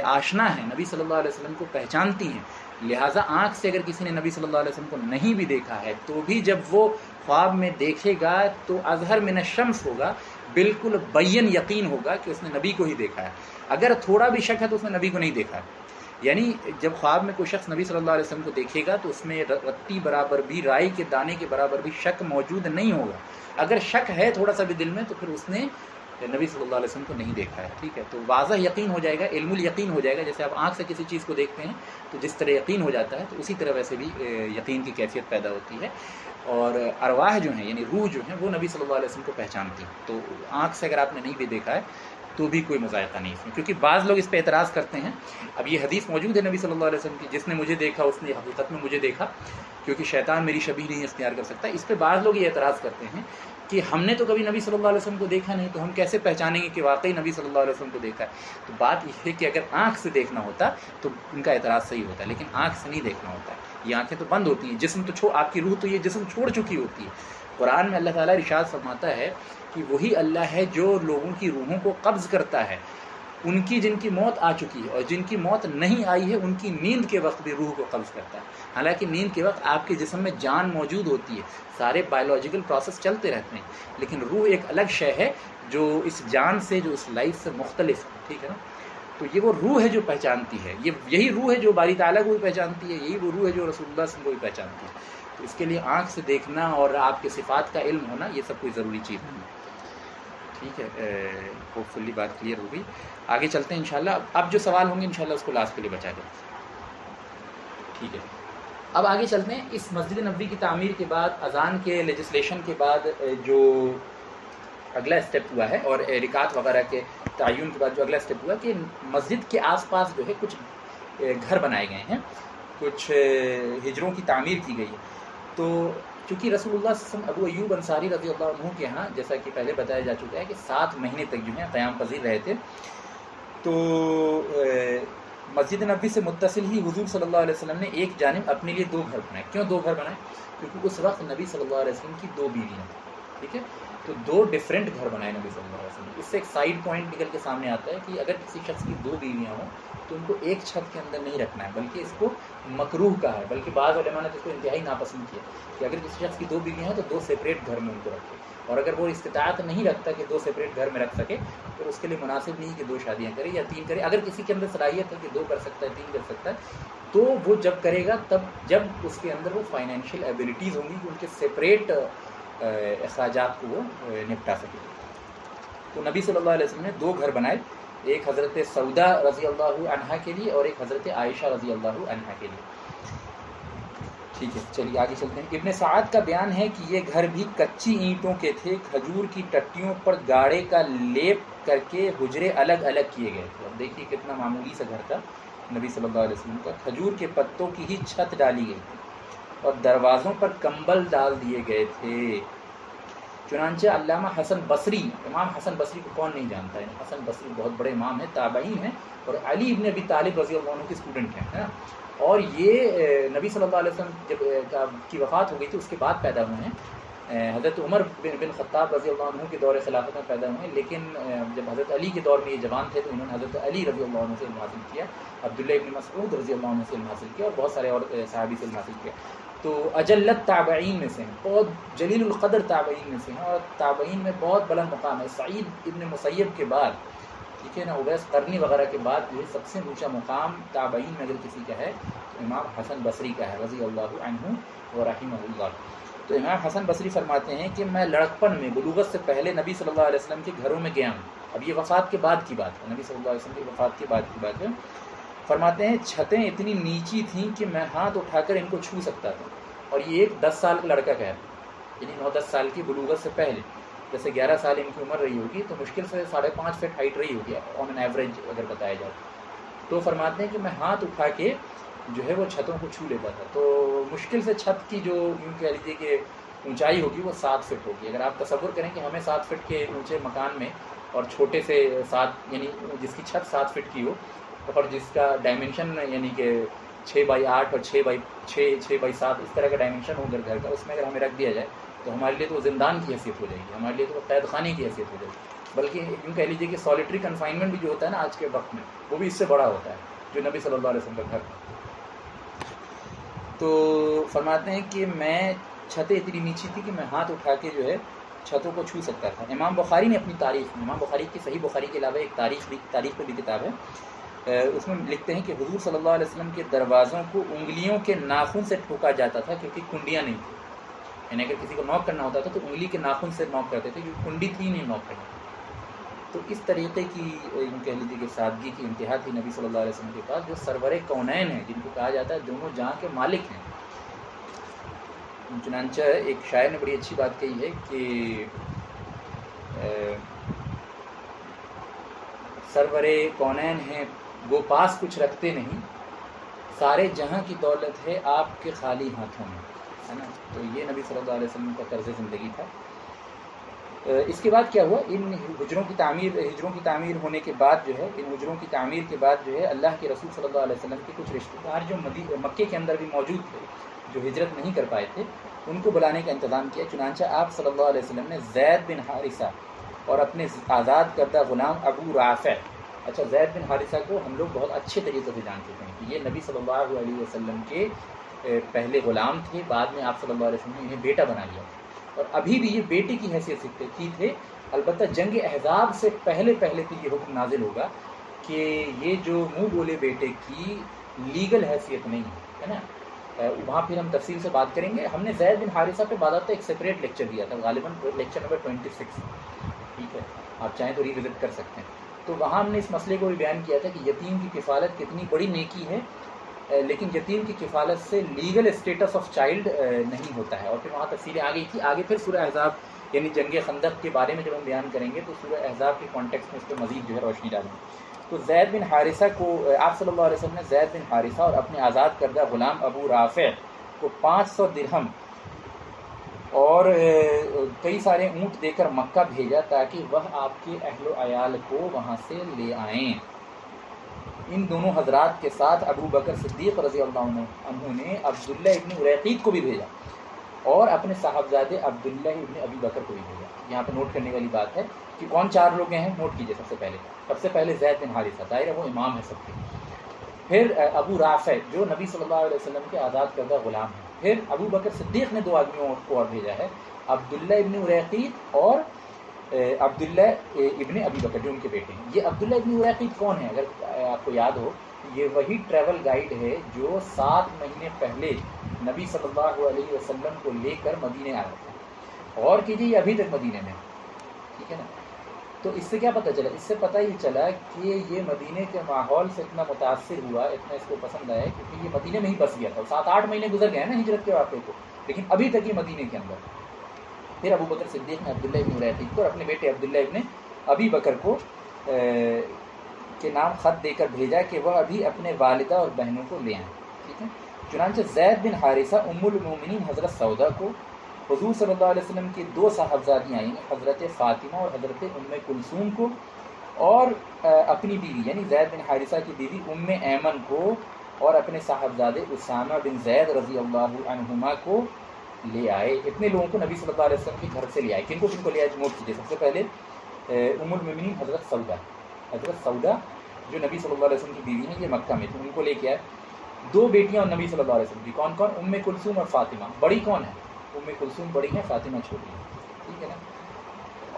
آشنا ہے، نبی صلی اللہ علیہ وسلم کو پہچانتی ہیں، لہٰذا آنکھ سے اگر کسی نے نبی صلی اللہ علیہ وسلم کو نہیں بھی دیکھا ہے تو بھی جب وہ خواب میں دیکھے گا تو اظہر من الشمس ہوگا، بالکل بین یقین ہوگا کہ اس نے نبی کو ہی دیکھا ہے. اگر تھوڑا بھی شک ہے تو اس نے نبی کو نہیں دیکھا ہے. یعنی جب خواب میں کوئی شخص نبی صلی اللہ علیہ وسلم کو دیکھے گا تو اس میں رتی برابر بھی، رائی کے دانے کے برابر بھی شک موجود نہیں ہوگا. اگر شک ہے تھوڑا سا بھی دل میں تو پھر اس نے نبی صلی اللہ علیہ وسلم کو نہیں دیکھا ہے. ٹھیک ہے، تو واضح یقین ہو جائے گا، علم الیقین ہو جائے گا. جیسے آپ آنکھ سے کسی چیز کو دیکھتے ہیں تو جس طرح یقین ہو جاتا ہے تو اسی طرح ویسے بھی یقین کی کیفیت پیدا ہوتی ہے. اور ارواح جو ہیں یعنی روح جو ہیں وہ نبی صلی اللہ علیہ وسلم کو پہچانتی ہیں. تو آنکھ سے اگر آپ نے نہیں بھی دیکھا ہے تو بھی کوئی مذائقہ نہیں اس میں، کیونکہ بعض لوگ اس پہ اعتراض کرتے ہیں. اب یہ حدیث موجود ہے نبی صلی اللہ علیہ وسلم کی، جس نے مجھے دیکھا اس نے حقیقت میں مجھے دیکھا، کیونکہ شیطان میری شبیہ نہیں اختیار کر سکتا. اس پہ بعض لوگ یہ اعتراض کرتے ہیں کہ ہم نے تو کبھی نبی صلی اللہ علیہ وسلم کو دیکھا نہیں، تو ہم کیسے پہچانیں گے کہ واقعی نبی صلی اللہ علیہ وسلم کو دیکھا ہے. تو بات یہ ہے کہ اگر آنکھ سے دیکھنا ہوتا تو ان کا اعتراض صحیح ہوتا ہے، لیکن آنکھ سے نہیں دیکھنا ہوتا ہے. یہ آنکھیں تو بند ہوتی ہیں، جسم تو آپ کی روح تو یہ جسم چھوڑ چکی ہوتی ہے. قرآن میں اللہ تعالیٰ ارشاد فرماتا ہے کہ وہی اللہ ہے جو لوگوں کی روحوں کو قبض کرتا ہے، ان کی جن کی موت آ چکی ہے، اور جن کی موت نہیں آئی ہے ان کی نیند کے وقت بھی روح کو قبض کرتا ہے. حالانکہ نیند کے وقت آپ کے جسم میں جان موجود ہوتی ہے، سارے بایولوجیکل پروسیس چلتے رہتے ہیں، لیکن روح ایک الگ شے ہے جو اس جان سے، جو اس لائف سے مختلف ہے. ٹھیک ہے نا؟ تو یہ وہ روح ہے جو پہچانتی ہے، یہی روح ہے جو باری تعالیٰ کو بھی پہچانتی ہے، یہی وہ روح ہے جو رسول اللہ صلی اللہ علیہ وسلم کو بھی پہچانتی ہے. تو اس کے لیے آنکھ سے دیکھنا اور آپ کے صفات کا علم ہونا یہ سب کوئی ضروری چیز نہیں ہے. ٹھیک ہے، ہوپ فلی بات کلیئر ہو گئی. آگے چلتے ہیں انشاءاللہ. اب جو سوال ہوں گے انشاءاللہ اس کو لاسٹ کے لیے بچا دیں. ٹھیک ہے، اب آگے چلتے ہیں. اس مسجد نبوی کی تعمیر کے بعد، اذان کے لیجسلیشن کے بعد جو اگلا اسٹیپ ہوا ہے، اور رکعات وغیرہ کے تعین کے بعد جو اگلا اسٹیپ ہوا کہ مسجد کے آس پاس جو ہے کچھ گھر بنائے گئے ہیں، کچھ ہجروں کی تعمیر کی گئی ہے. تو چونکہ رسول اللہ صلی اللہ علیہ وسلم ابو ایوب انصاری رضی اللہ عنہ کے ہاں، جیسا کہ پہلے بتایا جا چکا ہے کہ 7 مہینے تک جو ہیں قیام پذیر رہے تھے. تو مسجد نبوی سے متصل ہی حضور صلی اللہ علیہ وسلم نے ایک جانب اپنے لیے 2 گھر بنائے. کیوں 2 گھر بنائے؟ کیونکہ اس وقت نبی صلی اللہ علیہ وسلم کی 2 بیویاں تھیں. ٹھیک ہے، تو 2 ڈفرینٹ گھر بنائے نبی صلی اللہ علیہ وسلم. اس سے ایک سائیڈ پوائنٹ نکل کے سامنے آتا ہے کہ اگر کسی شخص کی 2 بیویاں ہوں تو ان کو ایک چھت کے اندر نہیں رکھنا ہے، بلکہ اس کو مکروہ کہا ہے. بلکہ بعض علماء نے اس کو انتہائی ناپسند کیا کہ اگر کسی شخص کی 2 بیویاں ہیں تو 2 سیپریٹ گھر میں ان کو رکھے. اور اگر وہ استطاعت نہیں رکھتا کہ 2 سیپریٹ گھر میں رکھ سکے تو اس کے لیے مناسب نہیں کہ 2 شادیاں کرے یا 3 کرے. اگر کسی کے اندر صلاحیت ہے کہ 2 کر سکتا ہے، 3 کر سکتا ہے، تو وہ جب کرے گا تب جب اس کے اندر وہ فائنینشیل ایبلٹیز ہوں گی کہ ان کے سیپریٹ اخراجات کو وہ نپٹا سکے. تو نبی صلی اللہ علیہ وسلم نے 2 گھر بنائے، ایک حضرت سودا رضی اللہ عنہا کے لیے اور ایک حضرت عائشہ رضی اللہ عنہا کے لیے. ٹھیک ہے، چلیے آگے چلتے ہیں. ابن سعد کا بیان ہے کہ یہ گھر بھی کچی اینٹوں کے تھے، کھجور کی ٹٹیوں پر گاڑے کا لیپ کر کے حجرے الگ الگ کیے گئے تھے. اب دیکھیے کتنا معمولی سا گھر تھا نبی صلی اللہ علیہ وسلم کا. کھجور کے پتوں کی ہی چھت ڈالی گئی تھی اور دروازوں پر کمبل ڈال دیے گئے تھے. چنانچہ علامہ حسن بصری، امام حسن بصری کو کون نہیں جانتا ہے؟ حسن بصری بہت بڑے امام ہیں، تابعین ہیں، اور علی ابن ابی طالب رضی اللہ عنہ کے اسٹوڈنٹ ہیں. اور یہ نبی صلی اللہ علیہ وسلم جب کی وفات ہو گئی تھی اس کے بعد پیدا ہوئے ہیں. حضرت عمر بن خطاب رضی اللہ عنہ کے دور خلافت میں پیدا ہوئے ہیں، لیکن جب حضرت علی کے دور میں یہ جوان تھے تو انہوں نے حضرت علی رضی اللہ عنہ سے علم حاصل کیا، عبداللہ ابن مسعود رضی اللہ عنہ سے علم حاصل کیا، اور بہت سارے اور صحابی سے علم حاصل کیا. تو اجلت تابعین میں سے ہیں، بہت جلیل القدر تابعین میں سے ہیں، اور تابعین میں بہت بلند مقام ہے. سعید ابن مسیب کے بعد، ٹھیک ہے نا، اویس قرنی وغیرہ کے بعد یہ سب سے اونچا مقام تابعین میں اگر کسی کا ہے تو امام حسن بصری کا ہے رضی اللہ عنہ و رحمہ اللہ. تو امام حسن بصری فرماتے ہیں کہ میں لڑکپن میں بلوغت سے پہلے نبی صلی اللہ علیہ وسلم کے گھروں میں گیا ہوں. اب یہ وفات کے بعد کی بات ہے، نبی صلی اللہ علیہ وسلم کی وفات کے بعد کی بات ہے. فرماتے ہیں چھتیں اتنی نیچی تھیں کہ میں ہاتھ اٹھا کر ان کو چھو سکتا تھا. اور یہ ایک 10 سال کا لڑکا کا ہے، یعنی 9-10 سال کی بلوغت سے پہلے. جیسے 11 سال ان کی عمر رہی ہوگی تو مشکل سے 5.5 فٹ ہائٹ رہی ہوگی آن این ایوریج اگر بتایا جائے. تو فرماتے ہیں کہ میں ہاتھ اٹھا کے جو ہے وہ چھتوں کو چھو لیتا تھا. تو مشکل سے چھت کی جو یوں کہہ لیجیے کہ اونچائی ہوگی وہ 7 فٹ ہوگی. اگر آپ تصور کریں کہ ہمیں 7 فٹ کے اونچے مکان میں اور چھوٹے سے 7 یعنی جس کی چھت 7 فٹ کی ہو اور جس کا ڈائمنشن یعنی کہ 6x8 اور 6x7 اس طرح کا ڈائمنشن ہو گھر کا, اس میں اگر ہمیں رکھ دیا جائے تو ہمارے لیے تو زندان کی حیثیت ہو جائے گی, ہمارے لیے تو قید خانے کی حیثیت ہو جائے گی. بلکہ یوں کہہ لیجیے کہ سالیٹری کنفائنمنٹ بھی جو ہوتا ہے نا آج کے وقت میں, وہ بھی اس سے بڑا ہوتا ہے جو نبی صلی اللہ علیہ وسلم کا گھر تھا. تو فرماتے ہیں کہ میں چھتیں اتنی نیچی تھی کہ میں ہاتھ اٹھا کے جو ہے چھتوں کو چھو سکتا تھا. امام بخاری نے اپنی تاریخ, امام بخاری کی صحیح بخاری کے علاوہ ایک تاریخ پہ بھی کتاب ہے, اس میں لکھتے ہیں کہ حضور صلی اللہ علیہ وسلم کے دروازوں کو انگلیوں کے ناخن سے ٹھوکا جاتا تھا کیونکہ کنڈیاں نہیں تھیں. یعنی اگر کسی کو نوک کرنا ہوتا تھا تو انگلی کے ناخن سے نوک کرتے تھے کیونکہ کنڈی تھی نہیں نوک کرنا. تو اس طریقے کی یوں کہہ لیجیے کہ سادگی کی انتہا تھی نبی صلی اللہ علیہ وسلم کے پاس, جو سرور کونین ہیں, جن کو کہا جاتا ہے دونوں جہاں کے مالک ہیں. چنانچہ ایک شاعر نے بڑی اچھی بات کہی ہے کہ سرور کونین ہیں وہ پاس کچھ رکھتے نہیں, سارے جہاں کی دولت ہے آپ کے خالی ہاتھوں میں, ہے نا. تو یہ نبی صلی اللہ علیہ وسلم کا طرز زندگی تھا. اس کے بعد کیا ہوا, ان ہجروں کی تعمیر ہونے کے بعد جو ہے, ان ہجروں کی تعمیر کے بعد جو ہے اللہ کے رسول صلی اللہ علیہ وسلم کے کچھ رشتہ دار جو مکے کے اندر بھی موجود تھے, جو ہجرت نہیں کر پائے تھے, ان کو بلانے کا انتظام کیا. چنانچہ آپ صلی اللہ علیہ وسلم نے زید بن حارثہ اور اپنے آزاد کردہ غلام ابو رافع, اچھا زید بن حارثہ کو ہم لوگ بہت اچھے طریقے سے جان چکے ہیں کہ یہ نبی صلی اللہ علیہ وسلم کے پہلے غلام تھے, بعد میں آپ صلی اللہ علیہ وسلم نے انہیں بیٹا بنا لیا, اور ابھی بھی یہ بیٹے کی حیثیت سے کی تھے. البتہ جنگ احزاب سے پہلے تو یہ حکم نازل ہوگا کہ یہ جو منہ بولے بیٹے کی لیگل حیثیت نہیں ہے نا. وہاں پھر ہم تفصیل سے بات کریں گے. ہم نے زید بن حارثہ پہ باضابطہ ایک سیپریٹ لیکچر دیا تھا, غالباً لیکچر نمبر 26, ٹھیک ہے, آپ چاہیں تو ری وزٹ کر سکتے ہیں. تو وہاں ہم نے اس مسئلے کو بھی بیان کیا تھا کہ یتیم کی کفالت کتنی بڑی نیکی ہے, لیکن یتیم کی کفالت سے لیگل اسٹیٹس آف چائلڈ نہیں ہوتا ہے. اور پھر وہاں تفصیلیں آ گئی تھی. آگے پھر سورہ احزاب یعنی جنگ خندق کے بارے میں جب ہم بیان کریں گے تو سورہ احزاب کے کانٹیکسٹ میں اس پہ مزید جو ہے روشنی ڈالیں گے. تو زید بن حارثہ کو آپ صلی اللہ علیہ وسلم نے زید بن حارثہ اور اپنے آزاد کردہ غلام ابو رافع کو 500 درہم اور کئی سارے اونٹ دے کر مکہ بھیجا تاکہ وہ آپ کے اہل و عیال کو وہاں سے لے آئیں. ان دونوں حضرات کے ساتھ ابو بکر صدیق رضی اللہ عنہ نے عبداللہ ابن اریقیط کو بھی بھیجا اور اپنے صاحبزادے عبداللہ ابن ابی بکر کو بھی بھیجا. یہاں پہ نوٹ کرنے والی بات ہے کہ کون 4 لوگ ہیں, نوٹ کیجئے. سب سے پہلے زید بن حارثہ, ظاہر ہے وہ امام ہے سب کے. پھر ابو رافع جو نبی صلی اللہ علیہ وسلم کے آزاد کردہ غلام ہیں. پھر ابو بکر صدیق نے 2 آدمیوں کو اور بھیجا ہے, عبداللہ ابن اریقیط اور عبداللہ ابن ابی بکر جو ان کے بیٹے ہیں. یہ عبداللہ ابن اریقیط کون ہے؟ اگر آپ کو یاد ہو, یہ وہی ٹریول گائیڈ ہے جو 7 مہینے پہلے نبی صلی اللہ علیہ وسلم کو لے کر مدینے آیا تھا. اور کیجیے یہ ابھی تک مدینے میں, ٹھیک ہے نا. تو اس سے کیا پتہ چلا؟ اس سے پتہ یہ چلا کہ یہ مدینے کے ماحول سے اتنا متاثر ہوا, اتنا اس کو پسند آیا کیونکہ یہ مدینے میں ہی بس گیا تھا. 7-8 مہینے گزر گئے ہیں نا ہجرت کے واقعے کو, لیکن ابھی تک یہ مدینے کے اندر. پھر ابو بکر صدیق نے عبداللہ ابن اریقیط کو اور اپنے بیٹے عبداللہ ابن ابی بکر کو کے نام خط دے کر بھیجا کہ وہ ابھی اپنے والدہ اور بہنوں کو لے آئیں, ٹھیک ہے. چنانچہ زید بن حارثہ ام المومنین حضرت سودا کو, حضور صلی اللہ علیہ وسلم کی 2 صاحبزادیاں آئیں, حضرت فاطمہ اور حضرت ام کلثوم کو, اور اپنی بیوی یعنی زید بن حارثہ کی بیوی ام ایمن کو اور اپنے صاحبزادے اسامہ بن زید رضی اللہ عنہما کو لے آئے. اتنے لوگوں کو نبی صلی اللہ علیہ وسلم کے گھر سے لے آئے. کن کو لے آئے نوٹ کیجیے. سب سے پہلے ام المومنین حضرت سودا جو نبی صلی اللہ علیہ وسلم کی بیوی ہیں, یہ مکہ میں تھی, ان کو لے کے آئے. 2 بیٹیاں اور نبی صلی اللہ علیہ وسلم کی, کون کون؟ ام کلثوم اور فاطمہ. بڑی کون ہے؟ ام کلثوم بڑی ہے, فاطمہ چھوٹی ہے, ٹھیک ہے نا.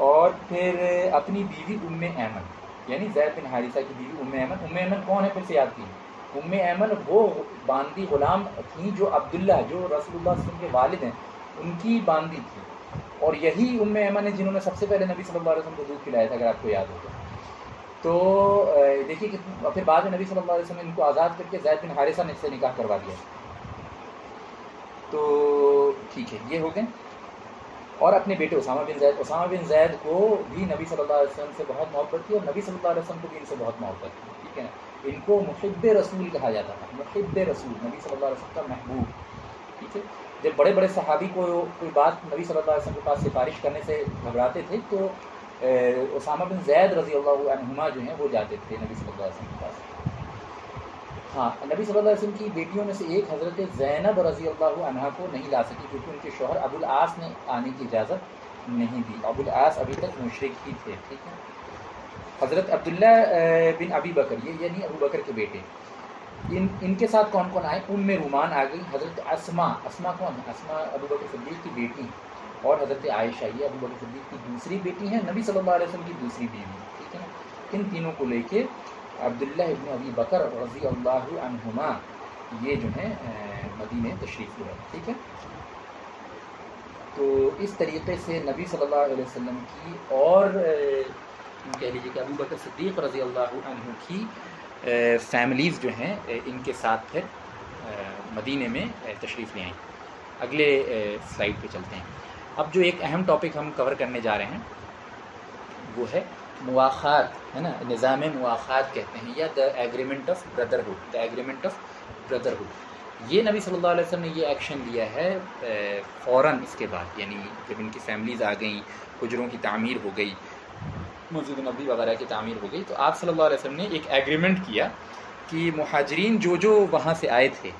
اور پھر اپنی بیوی ام ایمن یعنی زید بن حارثہ کی بیوی ام ایمن. ام ایمن کون ہے؟ پھر سے یاد کیجیے. ام ایمن وہ باندی غلام تھیں جو عبداللہ جو رسول اللہ صلی اللہ علیہ وسلم کے والد ہیں ان کی باندی تھی, اور یہی ام ایمن ہے جنہوں نے سب سے پہلے نبی صلی اللہ علیہ وسلم کو دودھ پلایا تھا, اگر آپ کو یاد ہوگا. تو دیکھیے کہ پھر بعد میں نبی صلی اللہ علیہ وسلم نے ان کو آزاد کر کے زید بن حارثہ نے سے نکاح کروا دیا. تو ٹھیک ہے, یہ ہو گئے. اور اپنے بیٹے اسامہ بن زید کو بھی نبی صلی اللہ علیہ وسلم سے بہت محبت تھی, اور نبی صلی اللہ علیہ وسلم کو بھی ان سے بہت محبت تھی, ٹھیک ہے نا. ان کو محب رسول کہا جاتا تھا, محب رسول, نبی صلی اللہ علیہ وسلم کا محبوب, ٹھیک ہے. جب بڑے بڑے صحابی کو کوئی بات نبی صلی اللہ علیہ وسلم کے پاس سفارش کرنے سے گھبراتے تھے تو اسامہ بن زید رضی اللہ عنہما جو ہیں وہ جاتے تھے نبی صلی اللہ علیہ وسلم کے پاس. ہاں نبی صلی اللہ علیہ وسلم کی بیٹیوں میں سے ایک حضرت زینب رضی اللہ عنہا کو نہیں لا سکی کیونکہ ان کے شوہر ابو العاص نے آنے کی اجازت نہیں دی. ابو العاص ابھی تک مشرک ہی تھے. ٹھیک ہے. حضرت عبداللہ بن ابی بکر یہ یعنی ابو بکر کے بیٹے ان کے ساتھ کون کون آئے؟ ام رومان آ گئی. حضرت اسما کون ہے؟ اسما ابو بکر صدیق کی بیٹی اور حضرت عائشہ یہ ابو بکر صدیق کی دوسری بیٹی ہیں, نبی صلی اللہ علیہ وسلم کی دوسری بیوی. ٹھیک ہے نا. ان تینوں کو لے کے عبداللہ ابن ابی بکر رضی اللہ عنہما یہ جو ہیں مدینے تشریف لائے. ٹھیک ہے. تو اس طریقے سے نبی صلی اللہ علیہ وسلم کی اور کہہ لیجیے کہ ابو بکر صدیق رضی اللہ عنہ کی فیملیز جو ہیں ان کے ساتھ پھر مدینے میں تشریف لے آئیں. اگلے سلائیڈ پہ چلتے ہیں. اب جو ایک اہم ٹاپک ہم کور کرنے جا رہے ہیں وہ ہے مواخات, ہے نا, نظام مواخات کہتے ہیں یا the agreement of brotherhood. The agreement of brotherhood یہ نبی صلی اللہ علیہ وسلم نے یہ ایکشن لیا ہے فوراً اس کے بعد, یعنی جب ان کی فیملیز آ گئیں, حجروں کی تعمیر ہو گئی, مسجد نبوی وغیرہ کی تعمیر ہو گئی, تو آپ صلی اللہ علیہ وسلم نے ایک ایگریمنٹ کیا کہ مہاجرین جو وہاں سے آئے تھے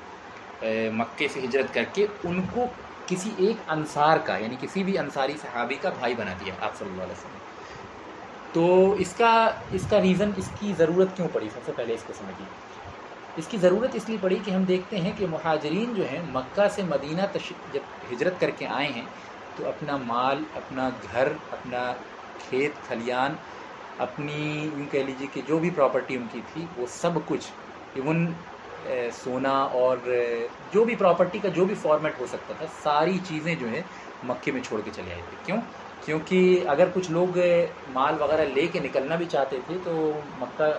مکے سے ہجرت کر کے, ان کو کسی ایک انصار کا یعنی کسی بھی انصاری صحابی کا بھائی بنا دیا آپ صلی اللہ علیہ وسلم. تو اس کا ریزن, اس کی ضرورت کیوں پڑی؟ سب سے پہلے اس کو سمجھیے. اس کی ضرورت اس لیے پڑی کہ ہم دیکھتے ہیں کہ مہاجرین جو ہیں مکہ سے مدینہ جب ہجرت کر کے آئے ہیں تو اپنا مال, اپنا گھر, اپنا کھیت کھلیان, اپنی یوں کہہ لیجیے کہ جو بھی پراپرٹی ان کی تھی وہ سب کچھ, ایون سونا اور جو بھی پراپرٹی کا جو بھی فارمیٹ ہو سکتا تھا, ساری چیزیں جو ہے مکے میں چھوڑ کے چلے آئے تھے. کیوں؟ کیونکہ اگر کچھ لوگ مال وغیرہ لے کے نکلنا بھی چاہتے تھے تو مکہ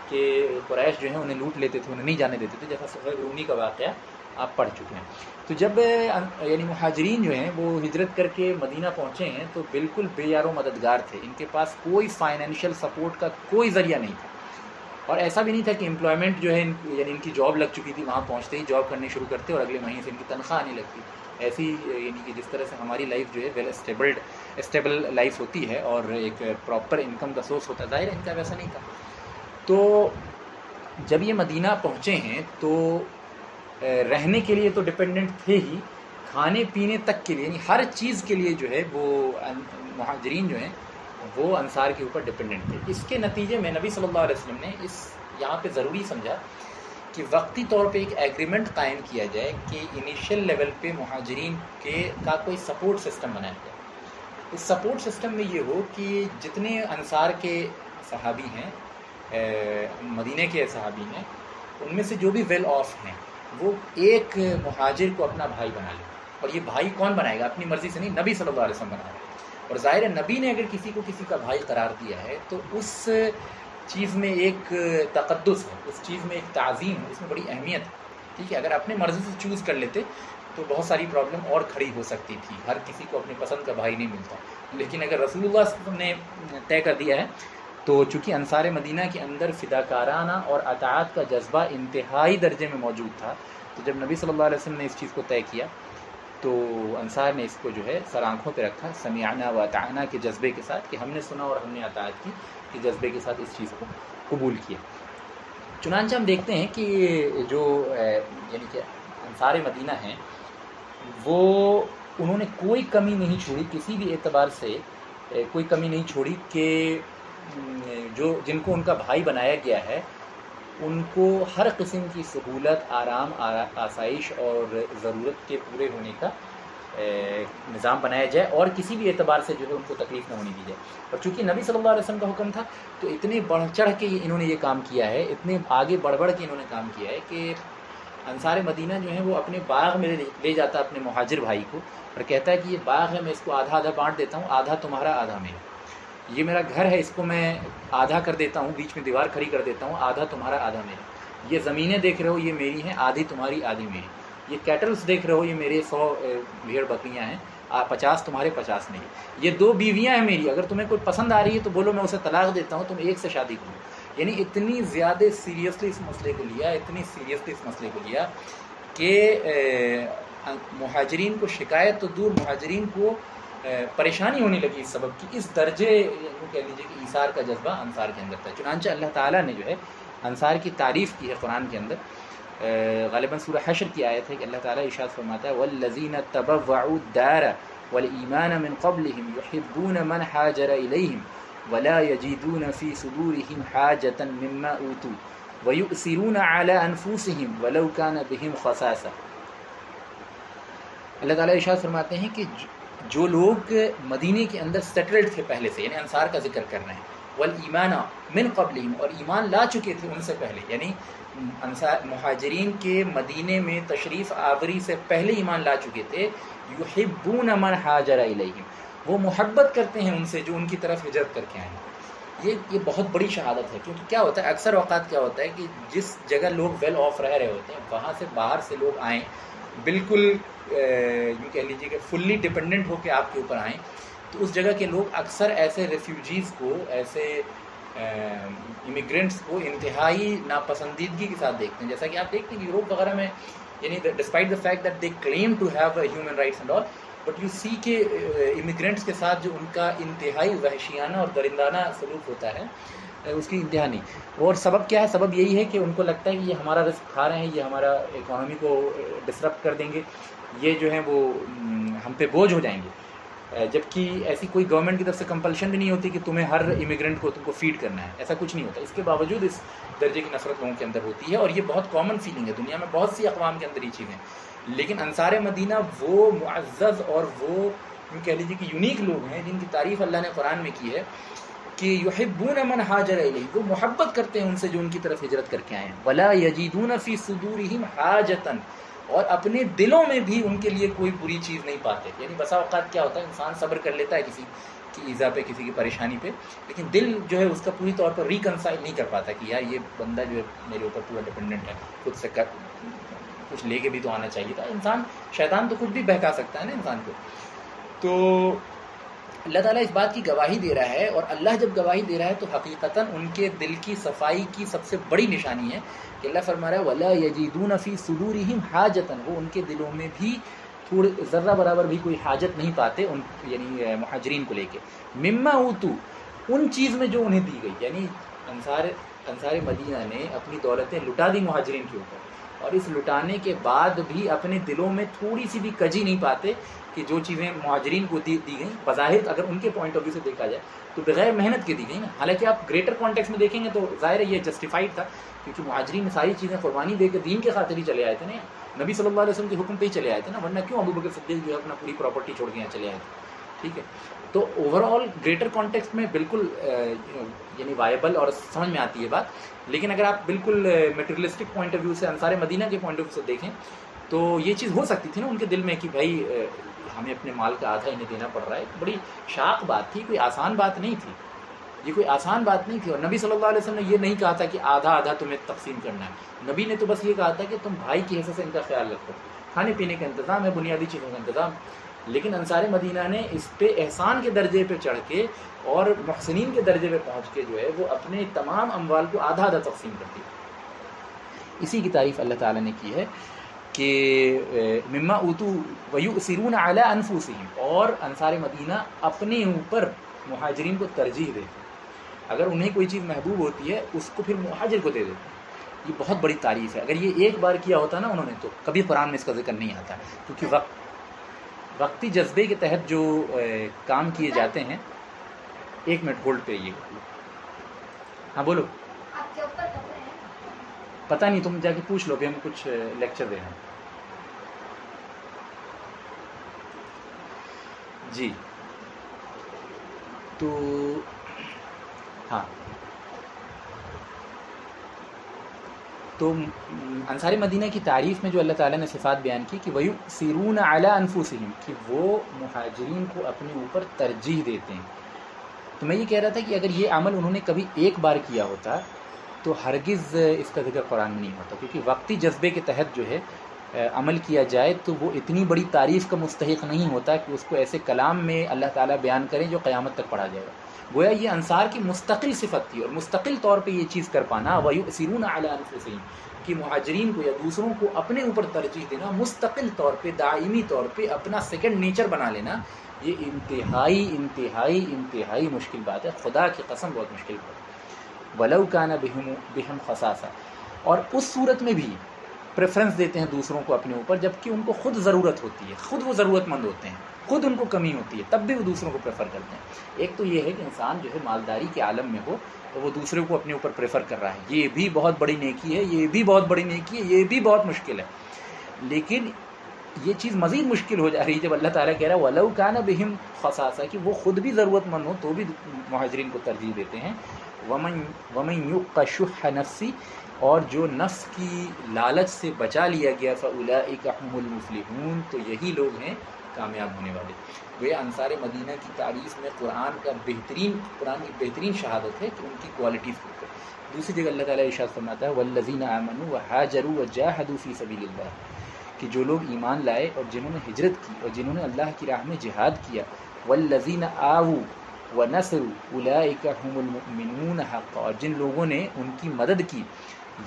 کے قریش جو ہیں انہیں لوٹ لیتے تھے, انہیں نہیں جانے دیتے تھے, جیسا صہیب رومی کا واقعہ آپ پڑھ چکے ہیں. تو جب یعنی مہاجرین جو ہیں وہ ہجرت کر کے مدینہ پہنچے ہیں تو بالکل بے یار و مددگار تھے. ان کے پاس کوئی فائنینشیل سپورٹ کا کوئی ذریعہ نہیں تھا, اور ایسا بھی نہیں تھا کہ امپلائمنٹ جو ہے یعنی ان کی جاب لگ چکی تھی, وہاں پہنچتے ہی جاب کرنی شروع کرتے اور اگلے مہینے سے ان کی تنخواہ آنے لگتی. ایسی یعنی کہ جس طرح سے ہماری لائف جو ہے ویل اسٹیبل لائف ہوتی ہے اور ایک پراپر انکم کا سورس ہوتا ہے, ظاہر ہے ان کا ویسا نہیں تھا. تو جب یہ مدینہ پہنچے ہیں تو رہنے کے لیے تو ڈپینڈنٹ تھے ہی, کھانے پینے تک کے لیے یعنی ہر چیز کے لیے جو ہے وہ مہاجرین جو ہیں وہ انصار کے اوپر ڈپینڈنٹ تھے. اس کے نتیجے میں نبی صلی اللہ علیہ وسلم نے یہاں پہ ضروری سمجھا کہ وقتی طور پہ ایک ایگریمنٹ قائم کیا جائے کہ انیشیل لیول پہ مہاجرین کا کوئی سپورٹ سسٹم بنایا جائے. اس سپورٹ سسٹم میں یہ ہو کہ جتنے انصار کے صحابی ہیں, مدینے کے صحابی ہیں, ان میں سے جو بھی ویل آف ہیں وہ ایک مہاجر کو اپنا بھائی بنا لے. اور یہ بھائی کون بنائے گا؟ اپنی مرضی سے نہیں, نبی صلی اللہ علیہ وسلم بنائے گا. اور ظاہر ہے نبی نے اگر کسی کو کسی کا بھائی قرار دیا ہے تو اس چیز میں ایک تقدس ہے, اس چیز میں ایک تعظیم ہے, اس میں بڑی اہمیت ہے. ٹھیک ہے. اگر اپنے مرضی سے چوز کر لیتے تو بہت ساری پرابلم اور کھڑی ہو سکتی تھی, ہر کسی کو اپنے پسند کا بھائی نہیں ملتا. لیکن اگر رسول اللہ صلی اللہ علیہ وسلم نے طے کر دیا ہے تو چونکہ انصار مدینہ کے اندر فداکارانہ اور اطاعت کا جذبہ انتہائی درجے میں موجود تھا, تو جب نبی صلی اللہ علیہ وسلم نے اس چیز کو طے کیا تو انصار نے اس کو جو ہے سر آنکھوں پہ رکھا, سمعنا و اطعنا کے جذبے کے ساتھ, کہ ہم نے سنا اور ہم نے اطاعت کی, کہ جذبے کے ساتھ اس چیز کو قبول کیا. چنانچہ ہم دیکھتے ہیں کہ جو یعنی کہ انصار مدینہ ہیں وہ انہوں نے کوئی کمی نہیں چھوڑی, کسی بھی اعتبار سے کوئی کمی نہیں چھوڑی کہ جن کو ان کا بھائی بنایا گیا ہے ان کو ہر قسم کی سہولت, آرام, آسائش اور ضرورت کے پورے ہونے کا نظام بنایا جائے, اور کسی بھی اعتبار سے جو ہے ان کو تکلیف نہ ہونے دی جائے. اور چونکہ نبی صلی اللہ علیہ وسلم کا حکم تھا تو اتنے بڑھ چڑھ کے انہوں نے یہ کام کیا ہے, اتنے آگے بڑھ کے انہوں نے کام کیا ہے کہ انصار مدینہ جو ہیں وہ اپنے باغ میں لے جاتا اپنے مہاجر بھائی کو اور کہتا ہے کہ یہ باغ ہے, میں اس کو آدھا آدھا بانٹ دیتا ہوں, آدھا تمہارا آدھا میرا. یہ میرا گھر ہے, اس کو میں آدھا کر دیتا ہوں, بیچ میں دیوار کھڑی کر دیتا ہوں, آدھا تمہارا آدھا میرا. یہ زمینیں دیکھ رہے ہو یہ میری ہیں, آدھی تمہاری آدھی میری. یہ کیٹلس دیکھ رہے ہو یہ میرے 100 بھیڑ بکریاں ہیں, 50 تمہارے 50 میری. یہ 2 بیویاں ہیں میری, اگر تمہیں کوئی پسند آ رہی ہے تو بولو میں اسے طلاق دیتا ہوں, تم ایک سے شادی کرو. یعنی اتنی زیادہ سیریسلی اس مسئلے کو لیا کہ مہاجرین کو شکایت تو دور، مہاجرین کو پریشانی ہونے لگی اس سبب کی، اس درجے یوں کہہ لیجیے کہ ایثار کا جذبہ انصار کے اندر تھا۔ چنانچہ اللہ تعالیٰ نے جو ہے انصار کی تعریف کی ہے قرآن کے اندر، غالباً سورہ حشر کی آیت ہے کہ اللہ تعالیٰ ارشاد فرماتا ہے وَالَّذِينَ تَبَوَّعُوا الدَّارَ وَالْإِيمَانَ مِنْ قَبْلِهِمْ يُحِبُّونَ مَنْ حَاجَرَ إِلَيْهِمْ وَلَا يَجِدُونَ فِي صُدُورِهِمْ حَاجَةً مِّمَّا أُوتُوا وَيُؤْثِرُونَ عَلَىٰ أَنفُسِهِمْ وَلَوْ كَانَ بِهِمْ خَصَاصَةٌ۔ اللہ تعالیٰ ارشاد فرماتے ہیں کہ جو لوگ مدینے کے اندر سیٹلڈ تھے پہلے سے، یعنی انصار کا ذکر کر رہے ہیں، والایمان من قبلہم، اور ایمان لا چکے تھے ان سے پہلے، یعنی مہاجرین کے مدینے میں تشریف آوری سے پہلے ایمان لا چکے تھے، یحبون من ہاجر الیہم، وہ محبت کرتے ہیں ان سے جو ان کی طرف ہجرت کر کے آئے ہیں۔ یہ بہت بڑی شہادت ہے، کیونکہ کیا ہوتا ہے اکثر اوقات کیا ہوتا ہے کہ جس جگہ لوگ ویل آف رہ رہے ہوتے ہیں وہاں سے باہر سے لوگ آئیں، بالکل یوں کہہ لیجیے کہ فلی ڈپینڈنٹ ہو کے آپ کے اوپر آئیں، تو اس جگہ کے لوگ اکثر ایسے ریفیوجیز کو، ایسے امیگرینٹس کو انتہائی ناپسندیدگی کے ساتھ دیکھتے ہیں، جیسا کہ آپ دیکھتے ہیں کہ یوروپ وغیرہ میں، یعنی despite the fact that they claim to have human rights and all, but you see کہ امیگرینٹس کے ساتھ جو ان کا انتہائی وحشیانہ اور درندانہ سلوک ہوتا ہے اس کی انتہا نہیں۔ اور سبب کیا ہے؟ سبب یہی ہے کہ ان کو لگتا ہے کہ یہ ہمارا رزق کھا رہے ہیں، یہ ہمارا اکانومی کو ڈسرپٹ کر دیں گے، یہ جو ہیں وہ ہم پہ بوجھ ہو جائیں گے، جبکہ ایسی کوئی گورنمنٹ کی طرف سے کمپلشن بھی نہیں ہوتی کہ تمہیں ہر امیگرینٹ کو تم کو فیڈ کرنا ہے، ایسا کچھ نہیں ہوتا۔ اس کے باوجود اس درجے کی نفرت لوگوں کے اندر ہوتی ہے، اور یہ بہت کامن فیلنگ ہے، دنیا میں بہت سی اقوام کے اندر یہ چیزیں، لیکن انصار مدینہ وہ معزز اور وہ یوں کہہ لیجیے کہ یونیک لوگ ہیں جن کی تعریف اللہ نے قرآن میں کی ہے کہ یحبون من ہاجر الیہ، وہ محبت کرتے ہیں ان سے جو ان کی طرف ہجرت کر کے آئے ہیں، ولا یجدون فی صدورہم حاجۃ، اور اپنے دلوں میں بھی ان کے لیے کوئی بری چیز نہیں پاتے۔ یعنی بسا اوقات کیا ہوتا ہے انسان صبر کر لیتا ہے کسی کی ایذا پہ، کسی کی پریشانی پہ، لیکن دل جو ہے اس کا پوری طور پر ریکنسائل نہیں کر پاتا کہ یار یہ بندہ جو ہے میرے اوپر پورا ڈپینڈنٹ ہے، خود سے کچھ لے کے بھی تو آنا چاہیے تھا۔ انسان، شیطان تو کچھ بھی بہکا سکتا ہے نا انسان کو۔ تو اللہ تعالیٰ اس بات کی گواہی دے رہا ہے، اور اللہ جب گواہی دے رہا ہے تو حقیقتاً ان کے دل کی صفائی کی سب سے بڑی نشانی ہے کہ اللہ فرما رہا ہے وَلَا يَجِدُونَ فِي صُدُورِهِمْ حَاجَةً، وہ ان کے دلوں میں بھی تھوڑے ذرہ برابر بھی کوئی حاجت نہیں پاتے ان، یعنی مہاجرین کو لے کے، مما اوتو، ان چیز میں جو انہیں دی گئی، یعنی انصار مدینہ نے اپنی دولتیں لٹا دی مہاجرین کے اوپر، اور اس لٹانے کے بعد بھی اپنے دلوں میں تھوڑی سی بھی کجی نہیں پاتے کہ جو چیزیں مہاجرین کو دی گئیں، بظاہر اگر ان کے پوائنٹ آف ویو سے دیکھا جائے تو بغیر محنت کے دی گئی نا، حالانکہ آپ گریٹر کانٹیکس میں دیکھیں گے تو ظاہر ہے یہ جسٹیفائڈ تھا، کیونکہ مہاجرین نے ساری چیزیں قربانی دے کے دین کے خاطر ہی چلے آئے تھے نا، نبی صلی اللہ علیہ وسلم کے حکم پہ ہی چلے آئے تھے نا، ورنہ کیوں ابو بکر صدیق جو ہے اپنا پوری پراپرٹی چھوڑ کے یہاں چلے آئے تھے، ٹھیک ہے۔ تو اوور آل گریٹر کانٹیکسٹ میں بالکل یعنی وائبل اور سمجھ میں آتی ہے بات، لیکن اگر آپ بالکل میٹیریلسٹک پوائنٹ آف ویو سے انصار مدینہ کے پوائنٹ آف ویو سے دیکھیں تو یہ چیز ہو سکتی تھی نا ان کے دل میں کہ بھائی ہمیں اپنے مال کا آدھا انہیں دینا پڑ رہا ہے، بڑی شاق بات تھی، کوئی آسان بات نہیں تھی، یہ کوئی آسان بات نہیں تھی۔ اور نبی صلی اللہ علیہ وسلم نے یہ نہیں کہا تھا کہ آدھا آدھا تمہیں تقسیم کرنا ہے، نبی نے تو بس یہ کہا تھا کہ تم بھائی کی حیثیت سے ان کا خیال رکھو، کھانے پینے کا انتظام ہے، بنیادی چیزوں کا انتظام۔ لیکن انصار مدینہ نے اس پہ احسان کے درجے پہ چڑھ کے اور محسنین کے درجے پہ پہنچ کے جو ہے وہ اپنے تمام اموال کو آدھا آدھا تقسیم کر دیا۔ اسی کی تعریف اللہ تعالیٰ نے کی ہے کہ مما اوتو ویؤثرون علی انفسہم، اور انصار مدینہ اپنے اوپر مہاجرین کو ترجیح دیتے، اگر انہیں کوئی چیز محبوب ہوتی ہے اس کو پھر مہاجر کو دے دیتے، یہ بہت بڑی تعریف ہے۔ اگر یہ ایک بار کیا ہوتا نا انہوں نے تو کبھی قرآن میں اس کا ذکر نہیں آتا، کیونکہ وقتی جذبے کے تحت جو کام کیے جاتے ہیں۔ ایک منٹ ہولڈ پہ رہیے گا، ہاں بولو۔ پتہ نہیں، تم جا کے پوچھ لو، بھی ہم کچھ لیکچر دے رہے ہیں جی۔ تو ہاں، تو انصار مدینہ کی تعریف میں جو اللہ تعالیٰ نے صفات بیان کی کہ وَيُؤْثِرُونَ عَلَىٰ أَنفُسِهِمْ، کہ وہ مہاجرین کو اپنے اوپر ترجیح دیتے ہیں۔ تو میں یہ کہہ رہا تھا کہ اگر یہ عمل انہوں نے کبھی ایک بار کیا ہوتا تو ہرگز اس کا ذکر قرآن میں نہیں ہوتا، کیونکہ وقتی جذبے کے تحت جو ہے عمل کیا جائے تو وہ اتنی بڑی تعریف کا مستحق نہیں ہوتا کہ اس کو ایسے کلام میں اللہ تعالیٰ بیان کریں جو قیامت تک پڑھا جائے گا۔ گویا یہ انصار کی مستقل صفت تھی، اور مستقل طور پہ یہ چیز کر پانا، وَيُؤْثِرُونَ عَلَىٰ أَنفُسِهِمْ، کہ مہاجرین کو یا دوسروں کو اپنے اوپر ترجیح دینا، مستقل طور پہ دائمی طور پہ اپنا سیکنڈ نیچر بنا لینا، یہ انتہائی انتہائی انتہائی مشکل بات ہے، خدا کی قسم بہت مشکل بات ہے۔ وَلَوْ كَانَ بِهِمْ خَصَاصَةٌ، اور اس صورت میں بھی پریفرنس دیتے ہیں دوسروں کو اپنے اوپر جبکہ ان کو خود ضرورت ہوتی ہے، خود وہ ضرورت مند ہوتے ہیں، خود ان کو کمی ہوتی ہے، تب بھی وہ دوسروں کو پریفر کرتے ہیں۔ ایک تو یہ ہے کہ انسان جو ہے مالداری کے عالم میں ہو تو وہ دوسرے کو اپنے اوپر پریفر کر رہا ہے، یہ بھی بہت بڑی نیکی ہے، یہ بھی بہت بڑی نیکی ہے، یہ بھی بہت مشکل ہے، لیکن یہ چیز مزید مشکل ہو جا رہی ہے جب اللہ تعالیٰ کہہ رہا ہے وَلَوْ كَانَ بِهِمْ خَصَاصَةٌ، کہ وہ خود بھی ضرورت مند ہو تو بھی مہاجرین کو ترجیح دیتے ہیں۔ وَمَنْ يُوقَ شُحَّ نَفْسِهِ، اور جو نفس کی لالچ سے بچا لیا گیا فَأُولَٰئِكَ هُمُ الْمُفْلِحُونَ، تو یہی لوگ ہیں کامیاب ہونے والے۔ وہ انصار مدینہ کی تعریف میں قرآن کی بہترین شہادت ہے کہ ان کی کوالٹیز کے اوپر۔ دوسری جگہ اللہ تعالیٰ ارشاد فرماتا ہے وَالَّذِينَ آمَنُوا وَهَاجَرُوا وَجَاهَدُوا فِي سَبِيلِ اللَّهِ، کہ جو لوگ ایمان لائے اور جنہوں نے ہجرت کی اور جنہوں نے اللہ کی راہ میں جہاد کیا، وَالَّذِينَ آووا وَنَصَرُوا أُولَٰئِكَ هُمُ الْمُؤْمِنُونَ حَقًّا، اور جن لوگوں نے ان کی مدد کی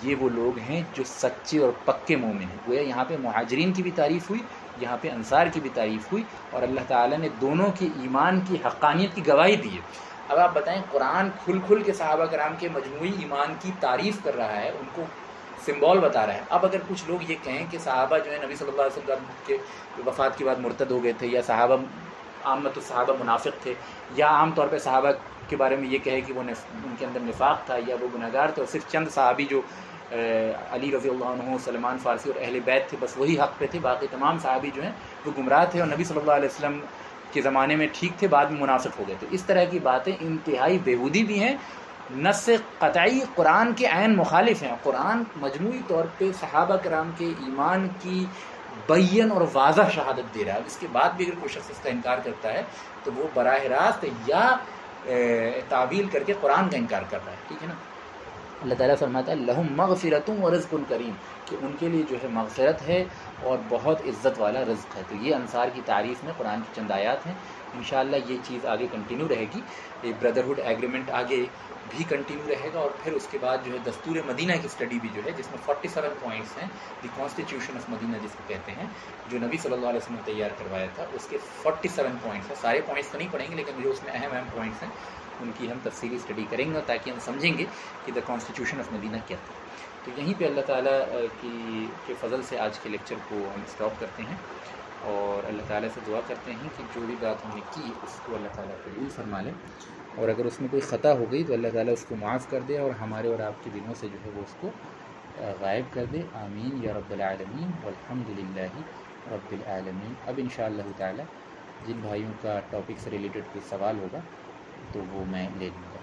یہ وہ لوگ ہیں جو سچے اور پکے مومن ہیں۔ گویا یہاں پہ مہاجرین کی بھی تعریف ہوئی، یہاں پہ انصار کی بھی تعریف ہوئی، اور اللہ تعالیٰ نے دونوں کے ایمان کی حقانیت کی گواہی دی ہے۔ اب آپ بتائیں، قرآن کھل کھل کے صحابہ کرام کے مجموعی ایمان کی تعریف کر رہا ہے، ان کو سمبول بتا رہا ہے۔ اب اگر کچھ لوگ یہ کہیں کہ صحابہ جو ہے نبی صلی اللہ علیہ وسلم کے وفات کے بعد مرتد ہو گئے تھے، یا صحابہ عامت الصحابہ منافق تھے، یا عام طور پہ صحابہ کے بارے میں یہ کہے کہ وہ ان کے اندر نفاق تھا یا وہ گناہگار تھے، اور صرف چند صحابی جو علی رضی اللہ عنہ، سلمان فارسی اور اہل بیت تھے، بس وہی حق پہ تھے، باقی تمام صحابی جو ہیں وہ گمراہ تھے اور نبی صلی اللہ علیہ وسلم کے زمانے میں ٹھیک تھے، بعد میں منافق ہو گئے تھے۔ اس طرح کی باتیں انتہائی بیہودی بھی ہیں، نص قطعی قرآن کے عین مخالف ہیں۔ قرآن مجموعی طور پہ صحابہ کرام کے ایمان کی بین اور واضح شہادت دے رہا ہے۔ اس کے بعد بھی اگر کوئی شخص اس کا انکار کرتا ہے تو وہ براہ راست یا تعویل کر کے قرآن کا انکار کر رہا ہے، ٹھیک ہے نا۔ اللہ تعالیٰ فرماتا ہے لہم مغفرۃ ورزق کریم، کہ ان کے لیے جو ہے مغفرت ہے اور بہت عزت والا رزق ہے۔ تو یہ انصار کی تعریف میں قرآن کی چند آیات ہیں۔ انشاءاللہ یہ چیز آگے کنٹینیو رہے گی، یہ بردرہڈ ایگریمنٹ آگے بھی کنٹینیو رہے گا، اور پھر اس کے بعد جو ہے دستور مدینہ کی اسٹڈی بھی جو ہے، جس میں 47 پوائنٹس ہیں، دی کانسٹیٹیوشن آف مدینہ جس کو کہتے ہیں، جو نبی صلی اللہ علیہ وسلم نے تیار کروایا تھا، اس کے 47 پوائنٹس ہیں۔ سارے پوائنٹس تو نہیں پڑھیں گے، لیکن جو اس میں اہم پوائنٹس ہیں ان کی ہم تفصیلی اسٹڈی کریں گے، تاکہ ہم سمجھیں گے کہ دا کانسٹیٹیوشن آف مدینہ کیا تھا۔ تو یہیں پہ اللہ تعالیٰ کے فضل سے آج کے لیکچر کو ہم اسٹاپ کرتے ہیں، اور اللہ تعالیٰ سے دعا کرتے ہیں کہ جو بھی بات ہم نے کی اس کو اللہ تعالیٰ قبول فرما لے، اور اگر اس میں کوئی خطا ہو گئی تو اللہ تعالیٰ اس کو معاف کر دے، اور ہمارے اور آپ کے دلوں سے جو ہے وہ اس کو غائب کر دے۔ آمین یا رب العالمین، والحمد للہ رب العالمین۔ اب انشاءاللہ تعالیٰ جن بھائیوں کا ٹاپک سے ریلیٹڈ کوئی سوال ہوگا تو وہ میں لے لوں گا۔